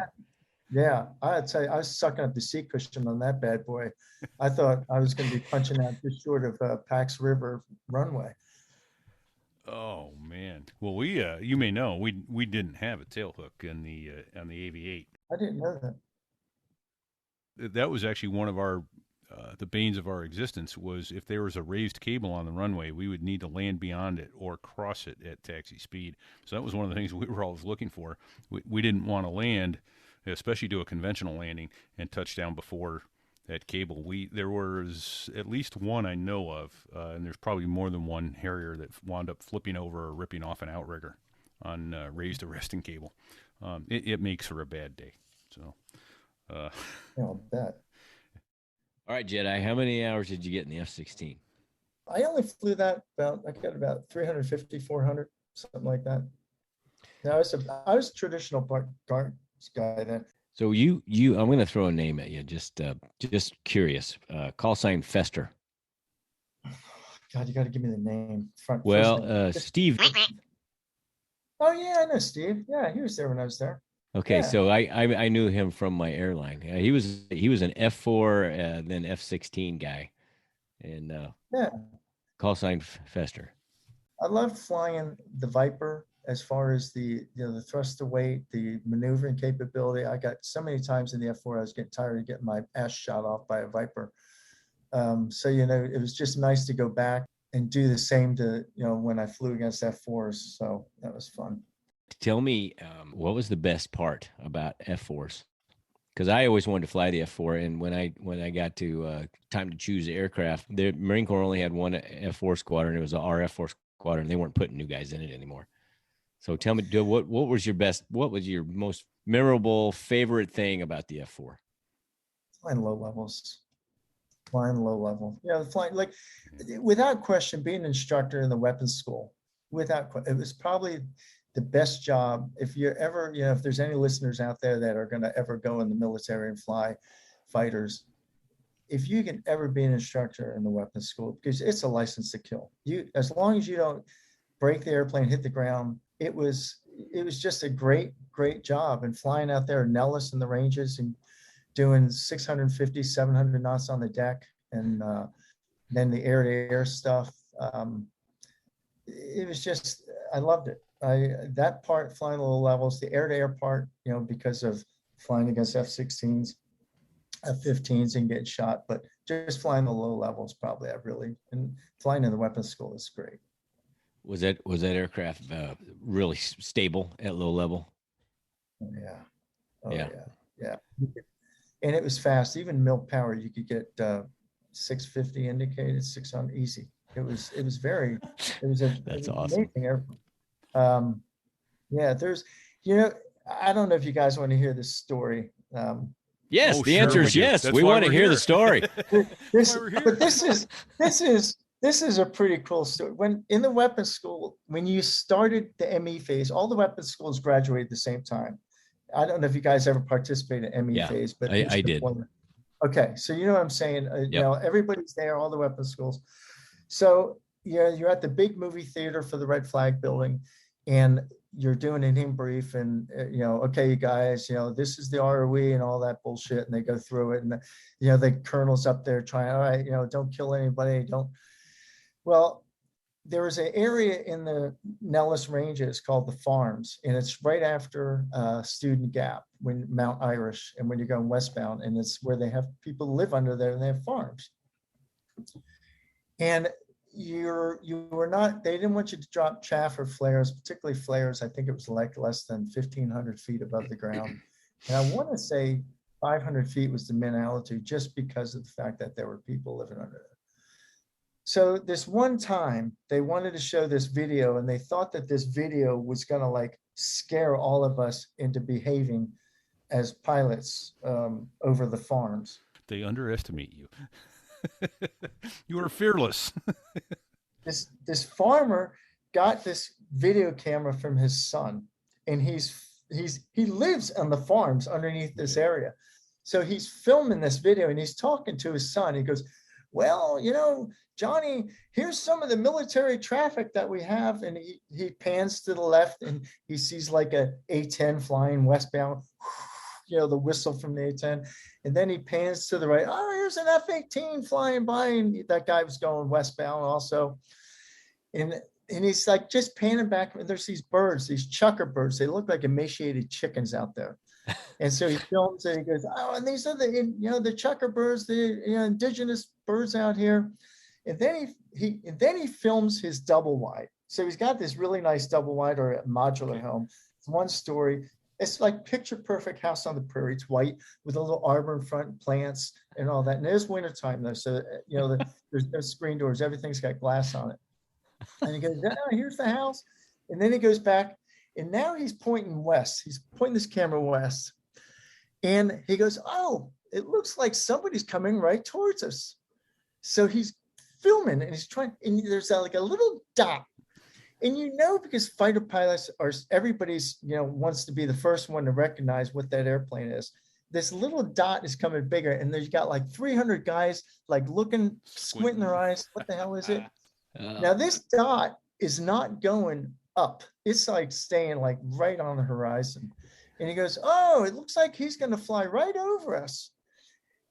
So I'd tell you, I was sucking up the seat cushion on that bad boy. I thought I was going to be punching out just short of Pax River runway. Oh man! Well, we you may know we didn't have a tail hook on the AV8. I didn't know that. That was actually one of our the banes of our existence. Was if there was a raised cable on the runway, we would need to land beyond it or cross it at taxi speed. So that was one of the things we were always looking for. We didn't want to land, especially do a conventional landing and touch down before that cable. There was at least one I know of, and there's probably more than one Harrier that wound up flipping over or ripping off an outrigger on raised arresting cable. It makes for a bad day. So, I'll bet. All right, Jedi, how many hours did you get in the F-16? I only flew that I got about 350, 400, something like that. Now, I was a traditional guard guy then. So you I'm going to throw a name at you, just curious. Call sign Fester. God, you got to give me the name. Steve. Oh yeah, I know Steve. Yeah, he was there when I was there. Okay, yeah. So I knew him from my airline. He was an F4 then F-16 guy, and call sign Fester. I loved flying the Viper. As far as the thrust to weight, the maneuvering capability, I got so many times in the F4, I was getting tired of getting my ass shot off by a Viper. So it was just nice to go back and do the same to when I flew against F4s. So that was fun. Tell me, what was the best part about F4s? Because I always wanted to fly the F4, and when I got to time to choose the aircraft, the Marine Corps only had one F4 squadron. It was our F4 squadron. They weren't putting new guys in it anymore. So tell me, what was your most memorable, favorite thing about the F4? Flying low levels. Flying like without question, being an instructor in the weapons school, it was probably the best job. If you're ever, if there's any listeners out there that are going to ever go in the military and fly fighters, if you can ever be an instructor in the weapons school, because it's a license to kill. As long as you don't break the airplane, hit the ground, it was just a great job. And flying out there, Nellis in the ranges and doing 650, 700 knots on the deck, and then the air-to-air stuff. It was just, I loved it. That part, flying the low levels, the air-to-air part, because of flying against F-16s, F-15s and getting shot, but just flying the low levels, probably and flying in the weapons school is great. Was that aircraft really stable at low level? Yeah. And it was fast. Even milk power, you could get 650 indicated, 600 easy. That's awesome. Amazing airplane. There's, I don't know if you guys want to hear this story. Yes, the answer is yes. We want to hear the story. This is a pretty cool story. When in the weapons school, when you started the ME phase, all the weapons schools graduate at the same time. I don't know if you guys ever participated in ME phase, but I did. Okay, so you know what I'm saying. Yep. Everybody's there, all the weapons schools. So you're at the big movie theater for the Red Flag building, and you're doing an in brief, and okay, you guys, this is the ROE and all that bullshit, and they go through it, and the colonel's up there trying, all right, don't kill anybody, well, there was an area in the Nellis Ranges called the Farms, and it's right after Student Gap, when Mount Irish, and when you're going westbound, and it's where they have people live under there, and they have farms. And you were not, they didn't want you to drop chaff or flares, particularly flares. I think it was like less than 1,500 feet above the ground. And I want to say 500 feet was the min altitude, just because of the fact that there were people living under there. So this one time they wanted to show this video, and they thought that this video was going to scare all of us into behaving as pilots over the farms. They underestimate you. You are fearless. This farmer got this video camera from his son, and he lives on the farms underneath this area. So he's filming this video, and he's talking to his son. He goes, well, Johnny, here's some of the military traffic that we have. And he pans to the left, and he sees like a A-10 flying westbound, the whistle from the A-10. And then he pans to the right. Oh, here's an F-18 flying by. And that guy was going westbound also. And he's just panning back. And there's these birds, these chucker birds. They look like emaciated chickens out there. And so he films it. He goes, oh, and these are the chucker birds, the indigenous birds out here. And then he films his double wide. So he's got this really nice double wide, or a modular home. It's one story. It's like picture perfect house on the prairie. It's white with a little arbor in front, plants and all that. And it is wintertime though. So, there's no screen doors. Everything's got glass on it. And he goes, oh, here's the house. And then he goes back, and now he's pointing west. He's pointing this camera west. And he goes, oh, it looks like somebody's coming right towards us. So he's filming, and he's trying, and there's like a little dot. And because fighter pilots everybody's, wants to be the first one to recognize what that airplane is. This little dot is coming bigger, and there's got like 300 guys looking, squinting their eyes. What the hell is it? Now this dot is not going up. It's staying right on the horizon. And he goes, oh, it looks like he's going to fly right over us.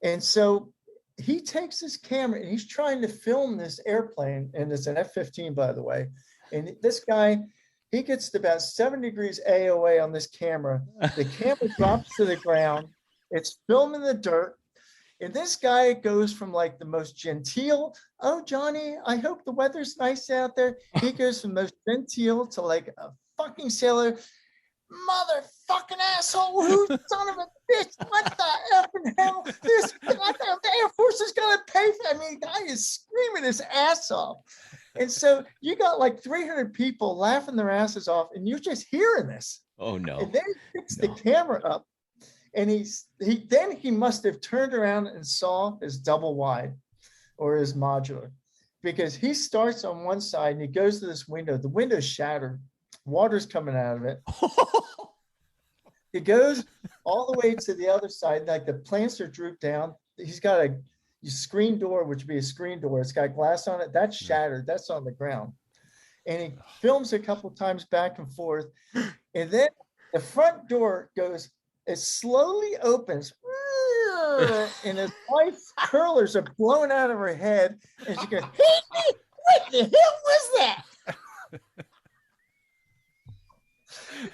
And so he takes his camera, and he's trying to film this airplane. And it's an F-15, by the way. And this guy, he gets to about 7 degrees AOA on this camera. The camera drops to the ground. It's filming the dirt. And this guy goes from the most genteel, oh, Johnny, I hope the weather's nice out there. He goes from most genteel to a fucking sailor. Motherfucking asshole, who son of a bitch, what the effing hell? This goddamn Air Force is gonna pay for. The guy is screaming his ass off. And so you got 300 people laughing their asses off, and you're just hearing this. Oh no. And then he picks the camera up, and he must have turned around and saw his double wide or his modular, because he starts on one side and he goes to this window. The window's shattered. Water's coming out of it. He goes all the way to the other side, the plants are drooped down. He's got your screen door, which would be a screen door, it's got glass on it, that's shattered, that's on the ground. And he films a couple times back and forth. And then the front door goes, it slowly opens, and his wife's curlers are blown out of her head. And she goes, hey, what the hell was that?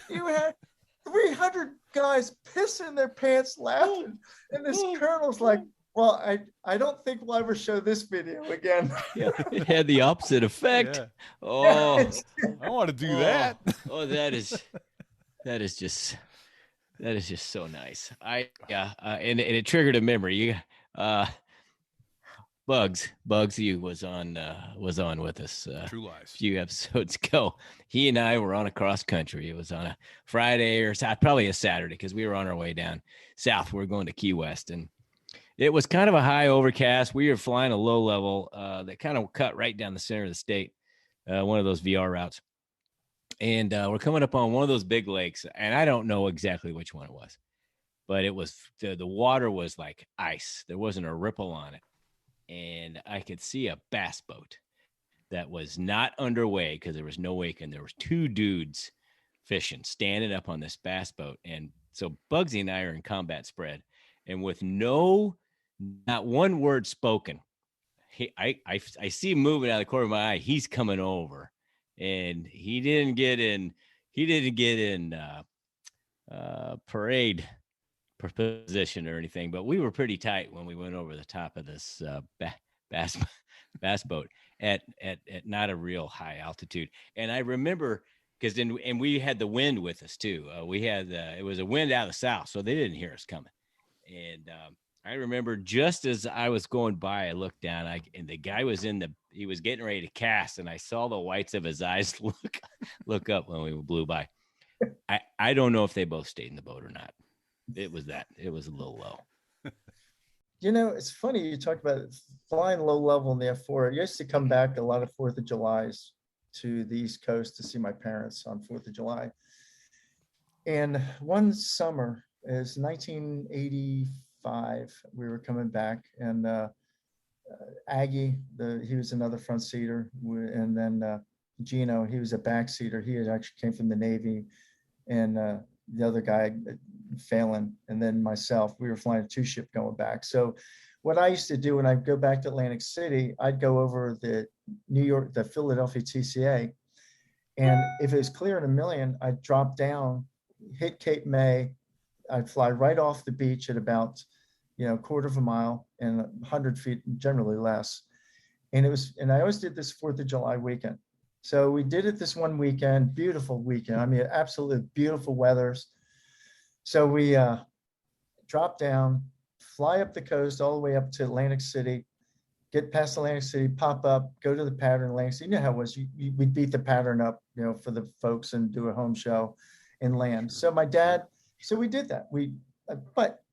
You had 300 guys pissing their pants laughing. And this colonel's like, well, I don't think we'll ever show this video again. Yeah, it had the opposite effect. Yeah. Oh, I want to do that. Oh, that is just so nice. And it triggered a memory. Bugsy was on with us True Lies a few episodes ago. He and I were on a cross country. It was on a Friday or probably a Saturday, because we were on our way down south. We were going to Key West, and it was kind of a high overcast. We were flying a low level that kind of cut right down the center of the state, one of those VR routes. And we're coming up on one of those big lakes, and I don't know exactly which one it was, but it was the water was like ice. There wasn't a ripple on it. And I could see a bass boat that was not underway because there was no wake, and there was two dudes fishing, standing up on this bass boat. And so Bugsy and I are in combat spread, and with not one word spoken, I see him moving out of the corner of my eye. He's coming over, and he didn't get in parade position or anything, but we were pretty tight when we went over the top of this bass boat at not a real high altitude. And I remember, because and we had the wind with us too. We had it was a wind out of the south, so they didn't hear us coming. And I remember just as I was going by, I looked down, and the guy was he was getting ready to cast, and I saw the whites of his eyes look up when we blew by. I don't know if they both stayed in the boat or not. It was a little low. You know, it's funny you talk about flying low level in the F4. I used to come back a lot of 4th of Julys to the East Coast to see my parents on 4th of July. And one summer, is 1985, we were coming back, and Aggie, he was another front seater, and then Gino, he was a back seater. He had actually came from the Navy, and the other guy, Phelan, and then myself, we were flying a 2-ship going back. So what I used to do when I'd go back to Atlantic City, I'd go over the Philadelphia TCA. And if it was clear in a million, I'd drop down, hit Cape May. I'd fly right off the beach at about, quarter of a mile and 100 feet, generally less. And I always did this 4th of July weekend. So we did it this one weekend, beautiful weekend. I mean, absolutely beautiful weathers. So we drop down, fly up the coast all the way up to Atlantic City, get past Atlantic City, pop up, go to the pattern Atlantic City. You know how it was. We'd beat the pattern up, for the folks and do a home show and land. So we did that. But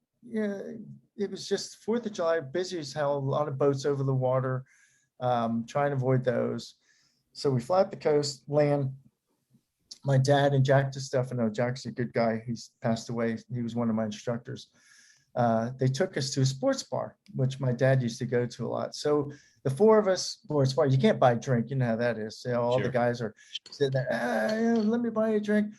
it was just 4th of July, busy as hell, a lot of boats over the water, trying to avoid those. So we fly up the coast, land. My dad and Jack DeStefano, Jack's a good guy. He's passed away. He was one of my instructors. They took us to a sports bar, which my dad used to go to a lot. So the 4 of us, sports bar, you can't buy a drink. You know how that is. All Sure. The guys are sitting there, let me buy you a drink.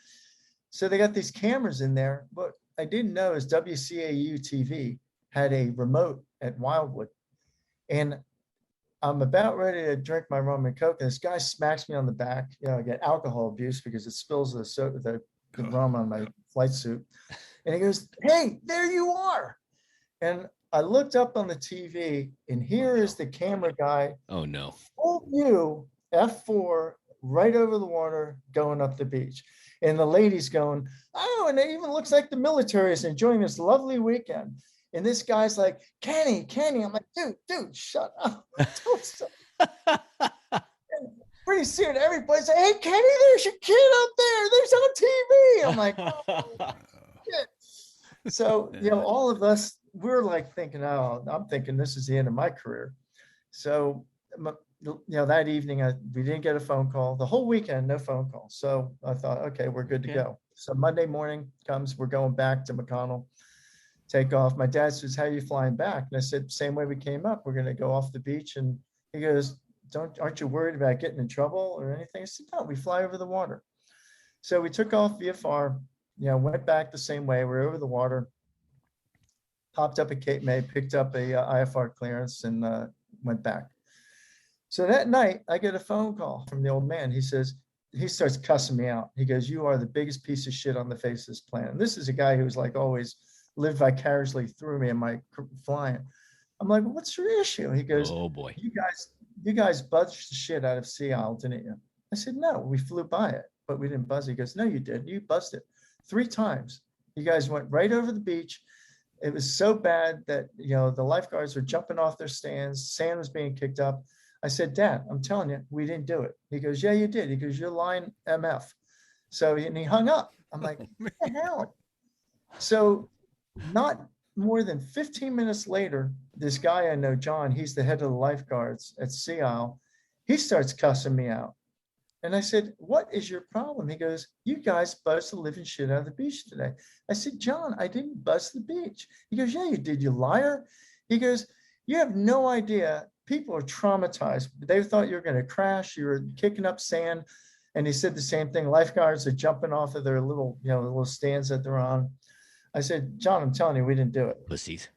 So they got these cameras in there. What I didn't know is WCAU TV had a remote at Wildwood. And I'm about ready to drink my rum and coke, and this guy smacks me on the back. I get alcohol abuse because it spills the rum on my flight suit. And he goes, "Hey, there you are." And I looked up on the TV, and here is the camera guy. Oh, no. Full view, F4, right over the water, going up the beach. And the lady's going, "Oh, and it even looks like the military is enjoying this lovely weekend." And this guy's like, Kenny. I'm like, dude, shut up. Pretty soon, everybody's like, "Hey, Kenny, there's your kid up there. There's on TV." I'm like, oh, shit. So, all of us, we're like thinking, I'm thinking this is the end of my career. So, that evening, we didn't get a phone call. The whole weekend, no phone call. So I thought, okay, we're good to go. So Monday morning comes, we're going back to McConnell take off. My dad says, how are you flying back? And I said, same way we came up. We're going to go off the beach. And he goes, aren't you worried about getting in trouble or anything? I said, no, we fly over the water. So we took off VFR, went back the same way. We're over the water, popped up at Cape May, picked up a IFR clearance, and went back. So that night, I get a phone call from the old man. He starts cussing me out. He goes, you are the biggest piece of shit on the face of this planet. And this is a guy who's like always lived vicariously through me in my flying. I'm like, well, what's your issue? He goes, oh boy, you guys buzzed the shit out of Sea Isle, didn't you? I said, no, we flew by it, but we didn't buzz it. He goes, no, you did. You buzzed it 3 times. You guys went right over the beach. It was so bad that, the lifeguards were jumping off their stands. Sand was being kicked up. I said, Dad, I'm telling you, we didn't do it. He goes, yeah, you did. He goes, you're lying MF. So, and he hung up. I'm like, what the hell? So not more than 15 minutes later, this guy I know, John, he's the head of the lifeguards at Sea Isle. He starts cussing me out. And I said, what is your problem? He goes, you guys buzzed the living shit out of the beach today. I said, John, I didn't buzz the beach. He goes, yeah, you did, you liar. He goes, you have no idea. People are traumatized. They thought you were going to crash. You were kicking up sand. And he said the same thing. Lifeguards are jumping off of their little, little stands that they're on. I said, John, I'm telling you, we didn't do it. Pussies.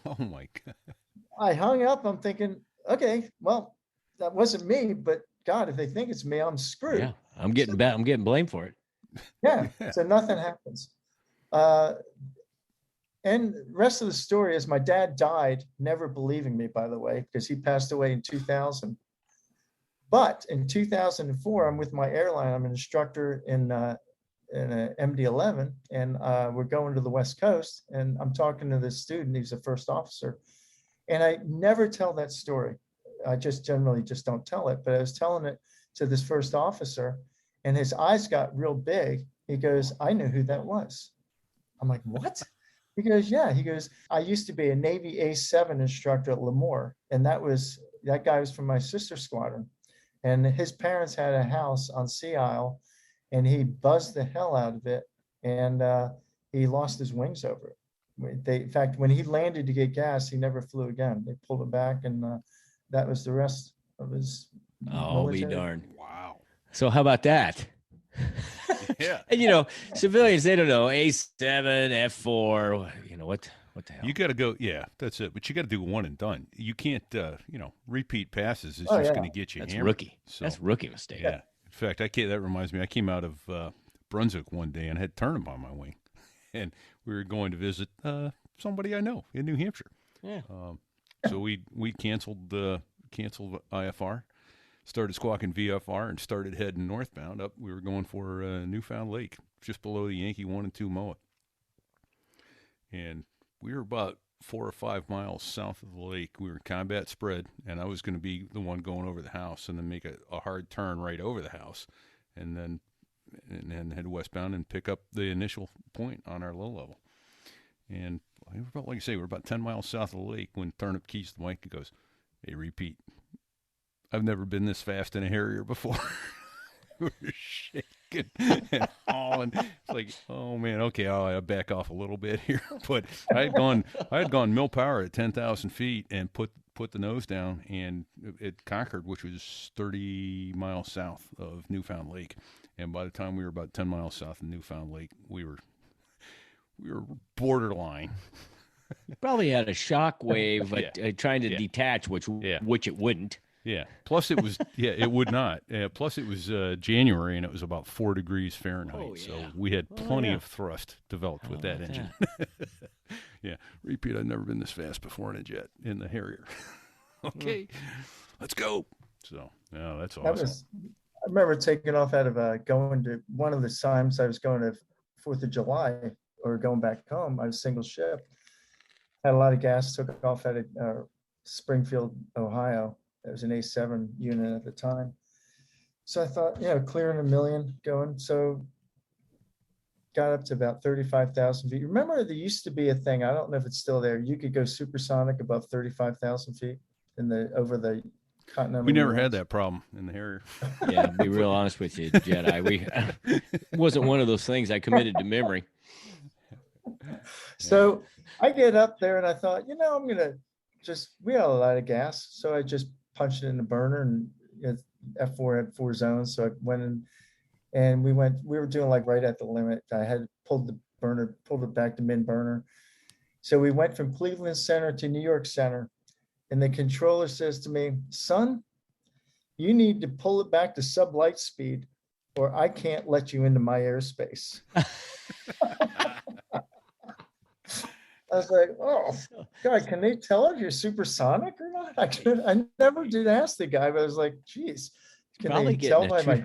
Oh my God. I hung up. I'm thinking, okay, well, that wasn't me, but God, if they think it's me, I'm screwed. Yeah, I'm getting blamed for it. Yeah. So nothing happens. And the rest of the story is my dad died, never believing me, by the way, because he passed away in 2000. But in 2004, I'm with my airline. I'm an instructor in a MD-11, and we're going to the West Coast. And I'm talking to this student. He's a first officer. And I never tell that story. I just generally just don't tell it. But I was telling it to this first officer, and his eyes got real big. He goes, I knew who that was. I'm like, what? He goes, yeah. He goes, I used to be a Navy A7 instructor at Lemoore. And that guy was from my sister's squadron. And his parents had a house on Sea Isle, and he buzzed the hell out of it. And he lost his wings over it. In fact, when he landed to get gas, he never flew again. They pulled him back, and that was the rest of his military. Be darned. Wow. So how about that? Yeah. And, civilians, they don't know. A7, F4, what the hell? You got to go. Yeah, that's it. But you got to do one and done. You can't, repeat passes is just going to get you That's hammered. rookie. So, that's rookie mistake. Yeah. In fact, that reminds me, I came out of Brunswick one day and had turnip on my wing. And we were going to visit somebody I know in New Hampshire. Yeah. So we canceled IFR, started squawking VFR, and started heading northbound up. We were going for Newfound Lake, just below the Yankee 1 and 2 MOA. And we were about 4 or 5 miles south of the lake. We were in combat spread, and I was going to be the one going over the house and then make a hard turn right over the house and then head westbound and pick up the initial point on our low level. And like I say, we're about 10 miles south of the lake when Turnip keys the mic and goes, hey, repeat. I've never been this fast in a Harrier before. We're shaking and hauling. It's like, oh man, okay, I'll back off a little bit here. But I had gone mill power at 10,000 feet and put the nose down, and it Concord, which was 30 miles south of Newfound Lake. And by the time we were about 10 miles south of Newfound Lake, we were borderline. You probably had a shock wave trying to detach, which it wouldn't. Yeah. Plus it was, it would not. Plus it was January, and it was about 4 degrees Fahrenheit. Oh, yeah. So we had plenty of thrust developed with that engine. Yeah. Repeat, I've never been this fast before in a jet in the Harrier. Okay, let's go. So, no, that's awesome. I remember taking off out of going to one of the times I was going to 4th of July or going back home. I was single ship, had a lot of gas, took off at Springfield, Ohio. It was an A7 unit at the time. So I thought, clearing 1 million going. So got up to about 35,000 feet. Remember, there used to be a thing, I don't know if it's still there. You could go supersonic above 35,000 feet over the continental. We never had that problem in the Harrier. Yeah, to be real honest with you, Jedi. It wasn't one of those things I committed to memory. So I get up there and I thought, I'm going to we had a lot of gas. So I just punched it in the burner, and F4 had 4 zones. So I went in and we were doing like right at the limit. I had pulled it back to mid burner. So we went from Cleveland Center to New York Center. And the controller says to me, son, you need to pull it back to sublight speed or I can't let you into my airspace. I was like, oh, God, can they tell if you're supersonic or not? I never did ask the guy, but I was like, geez, can probably they tell by my...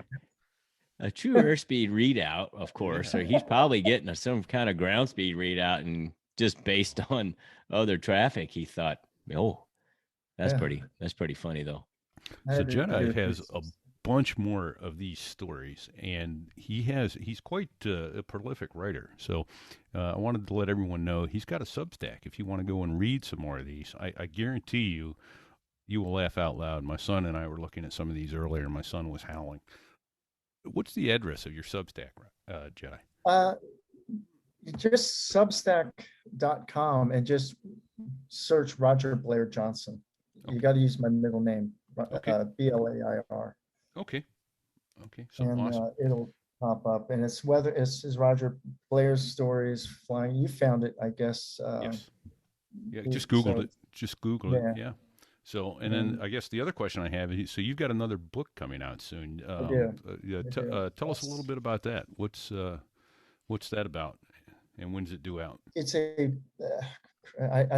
A true airspeed readout, of course, or he's probably getting some kind of ground speed readout, and just based on other traffic, he thought, oh, that's pretty funny, though. So Jedi has a bunch more of these stories, and he's quite a prolific writer. So I wanted to let everyone know he's got a Substack. If you want to go and read some more of these, I guarantee you will laugh out loud. My son and I were looking at some of these earlier, and my son was howling. What's the address of your Substack, Jedi? Just substack.com and just search Roger Blair Johnson. Okay. You got to use my middle name, okay. Blair. Okay. So and awesome. It'll pop up, and it's Roger Blair's stories flying. You found it, I guess. Yes. Yeah, just Googled it. Just Google it. Yeah. So, and then I guess the other question I have is, so you've got another book coming out soon. Tell us a little bit about that. What's that about, and when's it due out? It's I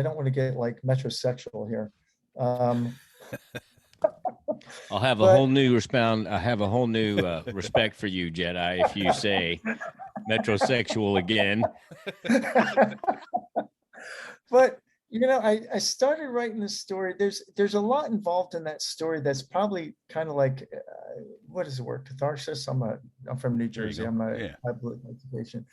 don't want to get like metrosexual here. I'll have a whole new respect for you, Jedi, if you say metrosexual again. But I started writing this story. There's a lot involved in that story that's probably kind of like, what is the word? Catharsis. I'm from New Jersey. I'm a public education.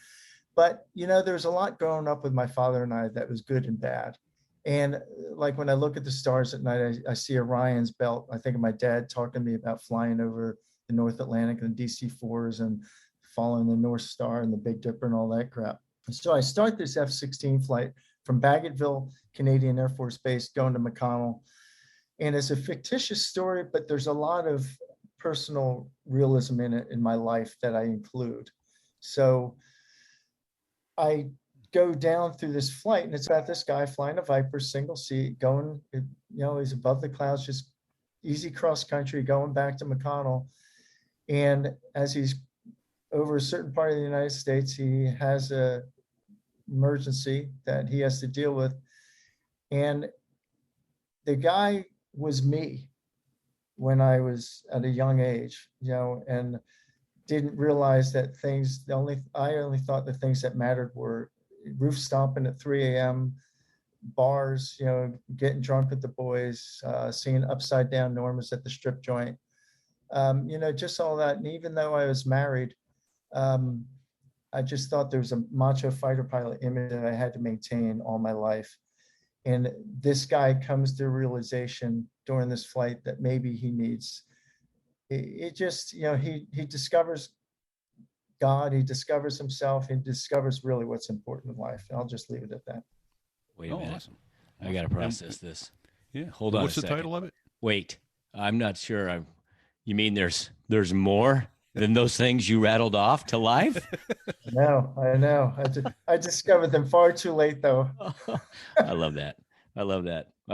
But there's a lot growing up with my father and I that was good and bad. And like when I look at the stars at night, I see Orion's belt. I think of my dad talking to me about flying over the North Atlantic and the DC-4s and following the North Star and the Big Dipper and all that crap. So I start this F-16 flight from Bagotville, Canadian Air Force Base, going to McConnell. And it's a fictitious story, but there's a lot of personal realism in it in my life that I include. So I go down through this flight, and it's about this guy flying a Viper, single seat, going, he's above the clouds, just easy cross country, going back to McConnell. And as he's over a certain part of the United States, he has a emergency that he has to deal with. And the guy was me when I was at a young age, and didn't realize that I only thought the things that mattered were roof stomping at 3 a.m., bars, getting drunk with the boys, seeing upside down Normas at the strip joint, just all that. And even though I was married, I just thought there was a macho fighter pilot image that I had to maintain all my life. And this guy comes to a realization during this flight that maybe he needs, it just, he discovers God, he discovers himself, he discovers really what's important in life. And I'll just leave it at that. Wait a minute. Awesome. I got to process this. Yeah. Hold on. What's the title of it? Wait, I'm not sure. You mean there's more than those things you rattled off to life? No, I know. I discovered them far too late, though. I love that. I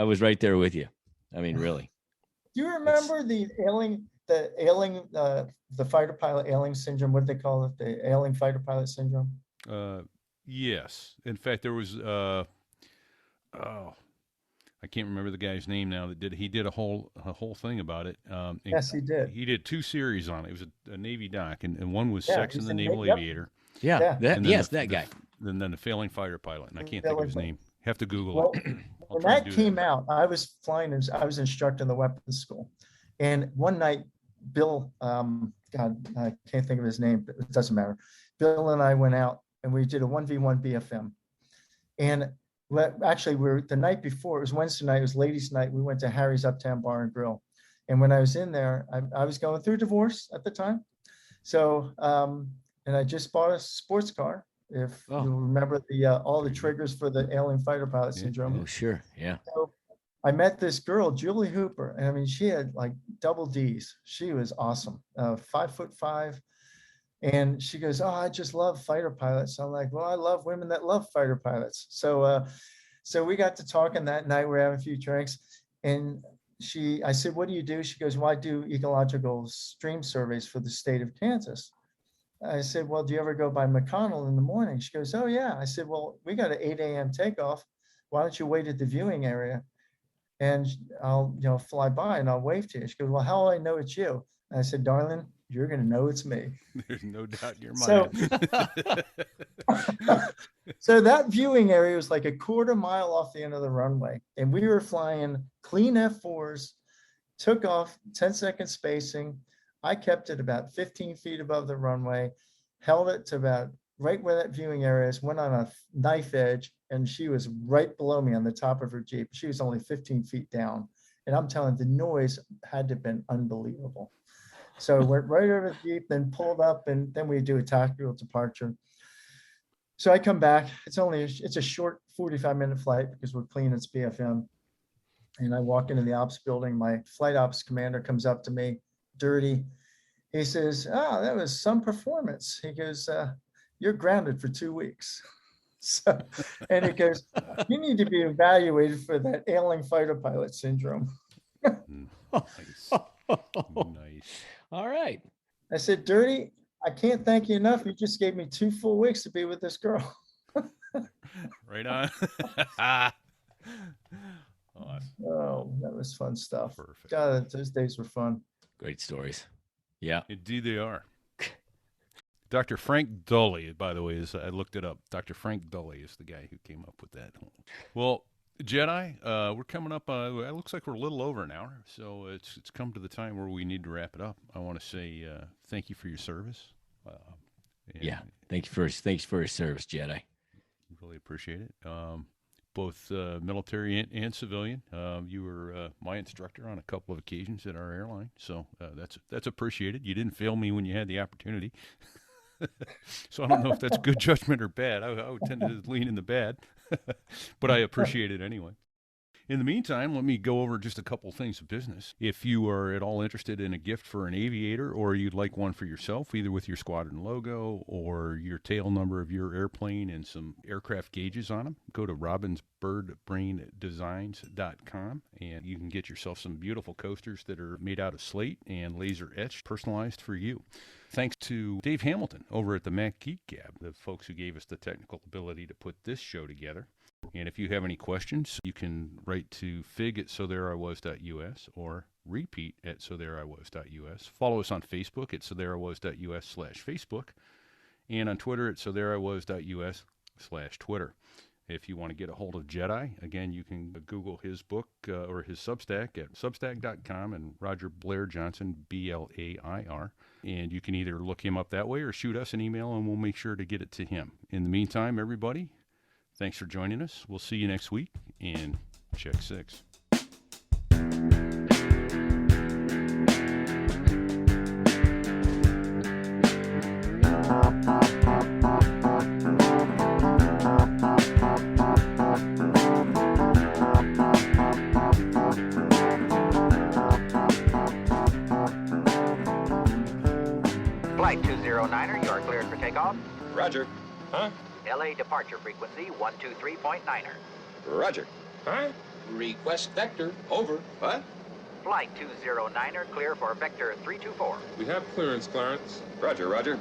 was right there with you. I mean, really. Do you remember the fighter pilot ailing syndrome? What do they call it? The ailing fighter pilot syndrome? Yes. In fact, there was I can't remember the guy's name now he did a whole thing about it. Yes, he did. He did 2 series on it. It was a Navy doc, and one was Sex and the Naval Aviator. Yeah. That guy. And then the failing fighter pilot, and I can't think of his name. Have to Google it. When that came out, I was flying, I was instructor in the weapons school. And one night, Bill, God, I can't think of his name, but it doesn't matter. Bill and I went out and we did a 1v1 BFM. And actually, the night before, it was Wednesday night, it was ladies' night. We went to Harry's Uptown Bar and Grill. And when I was in there, I was going through divorce at the time. So, and I just bought a sports car. if Oh. you remember all the triggers for the alien fighter pilot syndrome. Oh, sure. Yeah. So I met this girl, Julie Hooper, and I mean, she had like double D's. She was awesome, 5'5". And she goes, "Oh, I just love fighter pilots." I'm like, "Well, I love women that love fighter pilots." So we got to talking that night. We're having a few drinks, and I said, "What do you do?" She goes, "Well, I do ecological stream surveys for the state of Kansas." I said, "Well, do you ever go by McConnell in the morning?" She goes, "Oh yeah." I said, "Well, we got an 8 a.m. takeoff. Why don't you wait at the viewing area, and I'll fly by and I'll wave to you." She goes, "Well, how will I know it's you?" And I said, "Darling, you're gonna know it's me." There's no doubt in your So, mind. so that viewing area was like a quarter mile off the end of the runway, and we were flying clean F4s, took off 10-second spacing. I kept it about 15 feet above the runway, held it to about right where that viewing area is, went on a knife edge, and she was right below me on the top of her Jeep. She was only 15 feet down. And I'm telling you, the noise had to have been unbelievable. So went right over the Jeep, then pulled up, and then we do a tactical departure. So I come back. It's a short 45-minute flight because we're clean. It's BFM. And I walk into the ops building. My flight ops commander comes up to me, dirty. He says, "Oh, that was some performance." He goes, "You're grounded for 2 weeks." So, and he goes, "You need to be evaluated for that ailing fighter pilot syndrome." Nice. Nice. All right. I said, "Dirty, I can't thank you enough. You just gave me 2 full weeks to be with this girl." Right on. Awesome. Oh, that was fun stuff. Perfect. God, those days were fun. Great stories. Yeah. Indeed they are. Dr. Frank Dully, by the way, I looked it up. Dr. Frank Dully is the guy who came up with that. Well, Jedi, we're coming up. It looks like we're a little over an hour, so it's come to the time where we need to wrap it up. I want to say thank you for your service. Yeah. Thanks for your service, Jedi. Really appreciate it. Both military and civilian. You were my instructor on a couple of occasions at our airline, so that's appreciated. You didn't fail me when you had the opportunity. So I don't know if that's good judgment or bad. I would tend to lean in the bad, but I appreciate it anyway. In the meantime, let me go over just a couple things of business. If you are at all interested in a gift for an aviator, or you'd like one for yourself, either with your squadron logo or your tail number of your airplane and some aircraft gauges on them, go to robinsbirdbraindesigns.com and you can get yourself some beautiful coasters that are made out of slate and laser etched, personalized for you. Thanks to Dave Hamilton over at the Mac Geek Gab, the folks who gave us the technical ability to put this show together. And if you have any questions, you can write to fig@sothereiwas.us or repeat@sothereiwas.us. Follow us on Facebook at sothereiwas.us/Facebook and on Twitter at sothereiwas.us/Twitter. If you want to get a hold of Jedi, again, you can Google his book or his Substack at substack.com and Roger Blair Johnson, Blair. And you can either look him up that way or shoot us an email and we'll make sure to get it to him. In the meantime, everybody, thanks for joining us. We'll see you next week in Check 6. Flight 209er, you are cleared for takeoff. Roger. Huh? LA departure frequency 123.9er. Roger. Huh? Request vector. Over. What? Flight 209er, clear for vector 324. We have clearance, Clarence. Roger, Roger.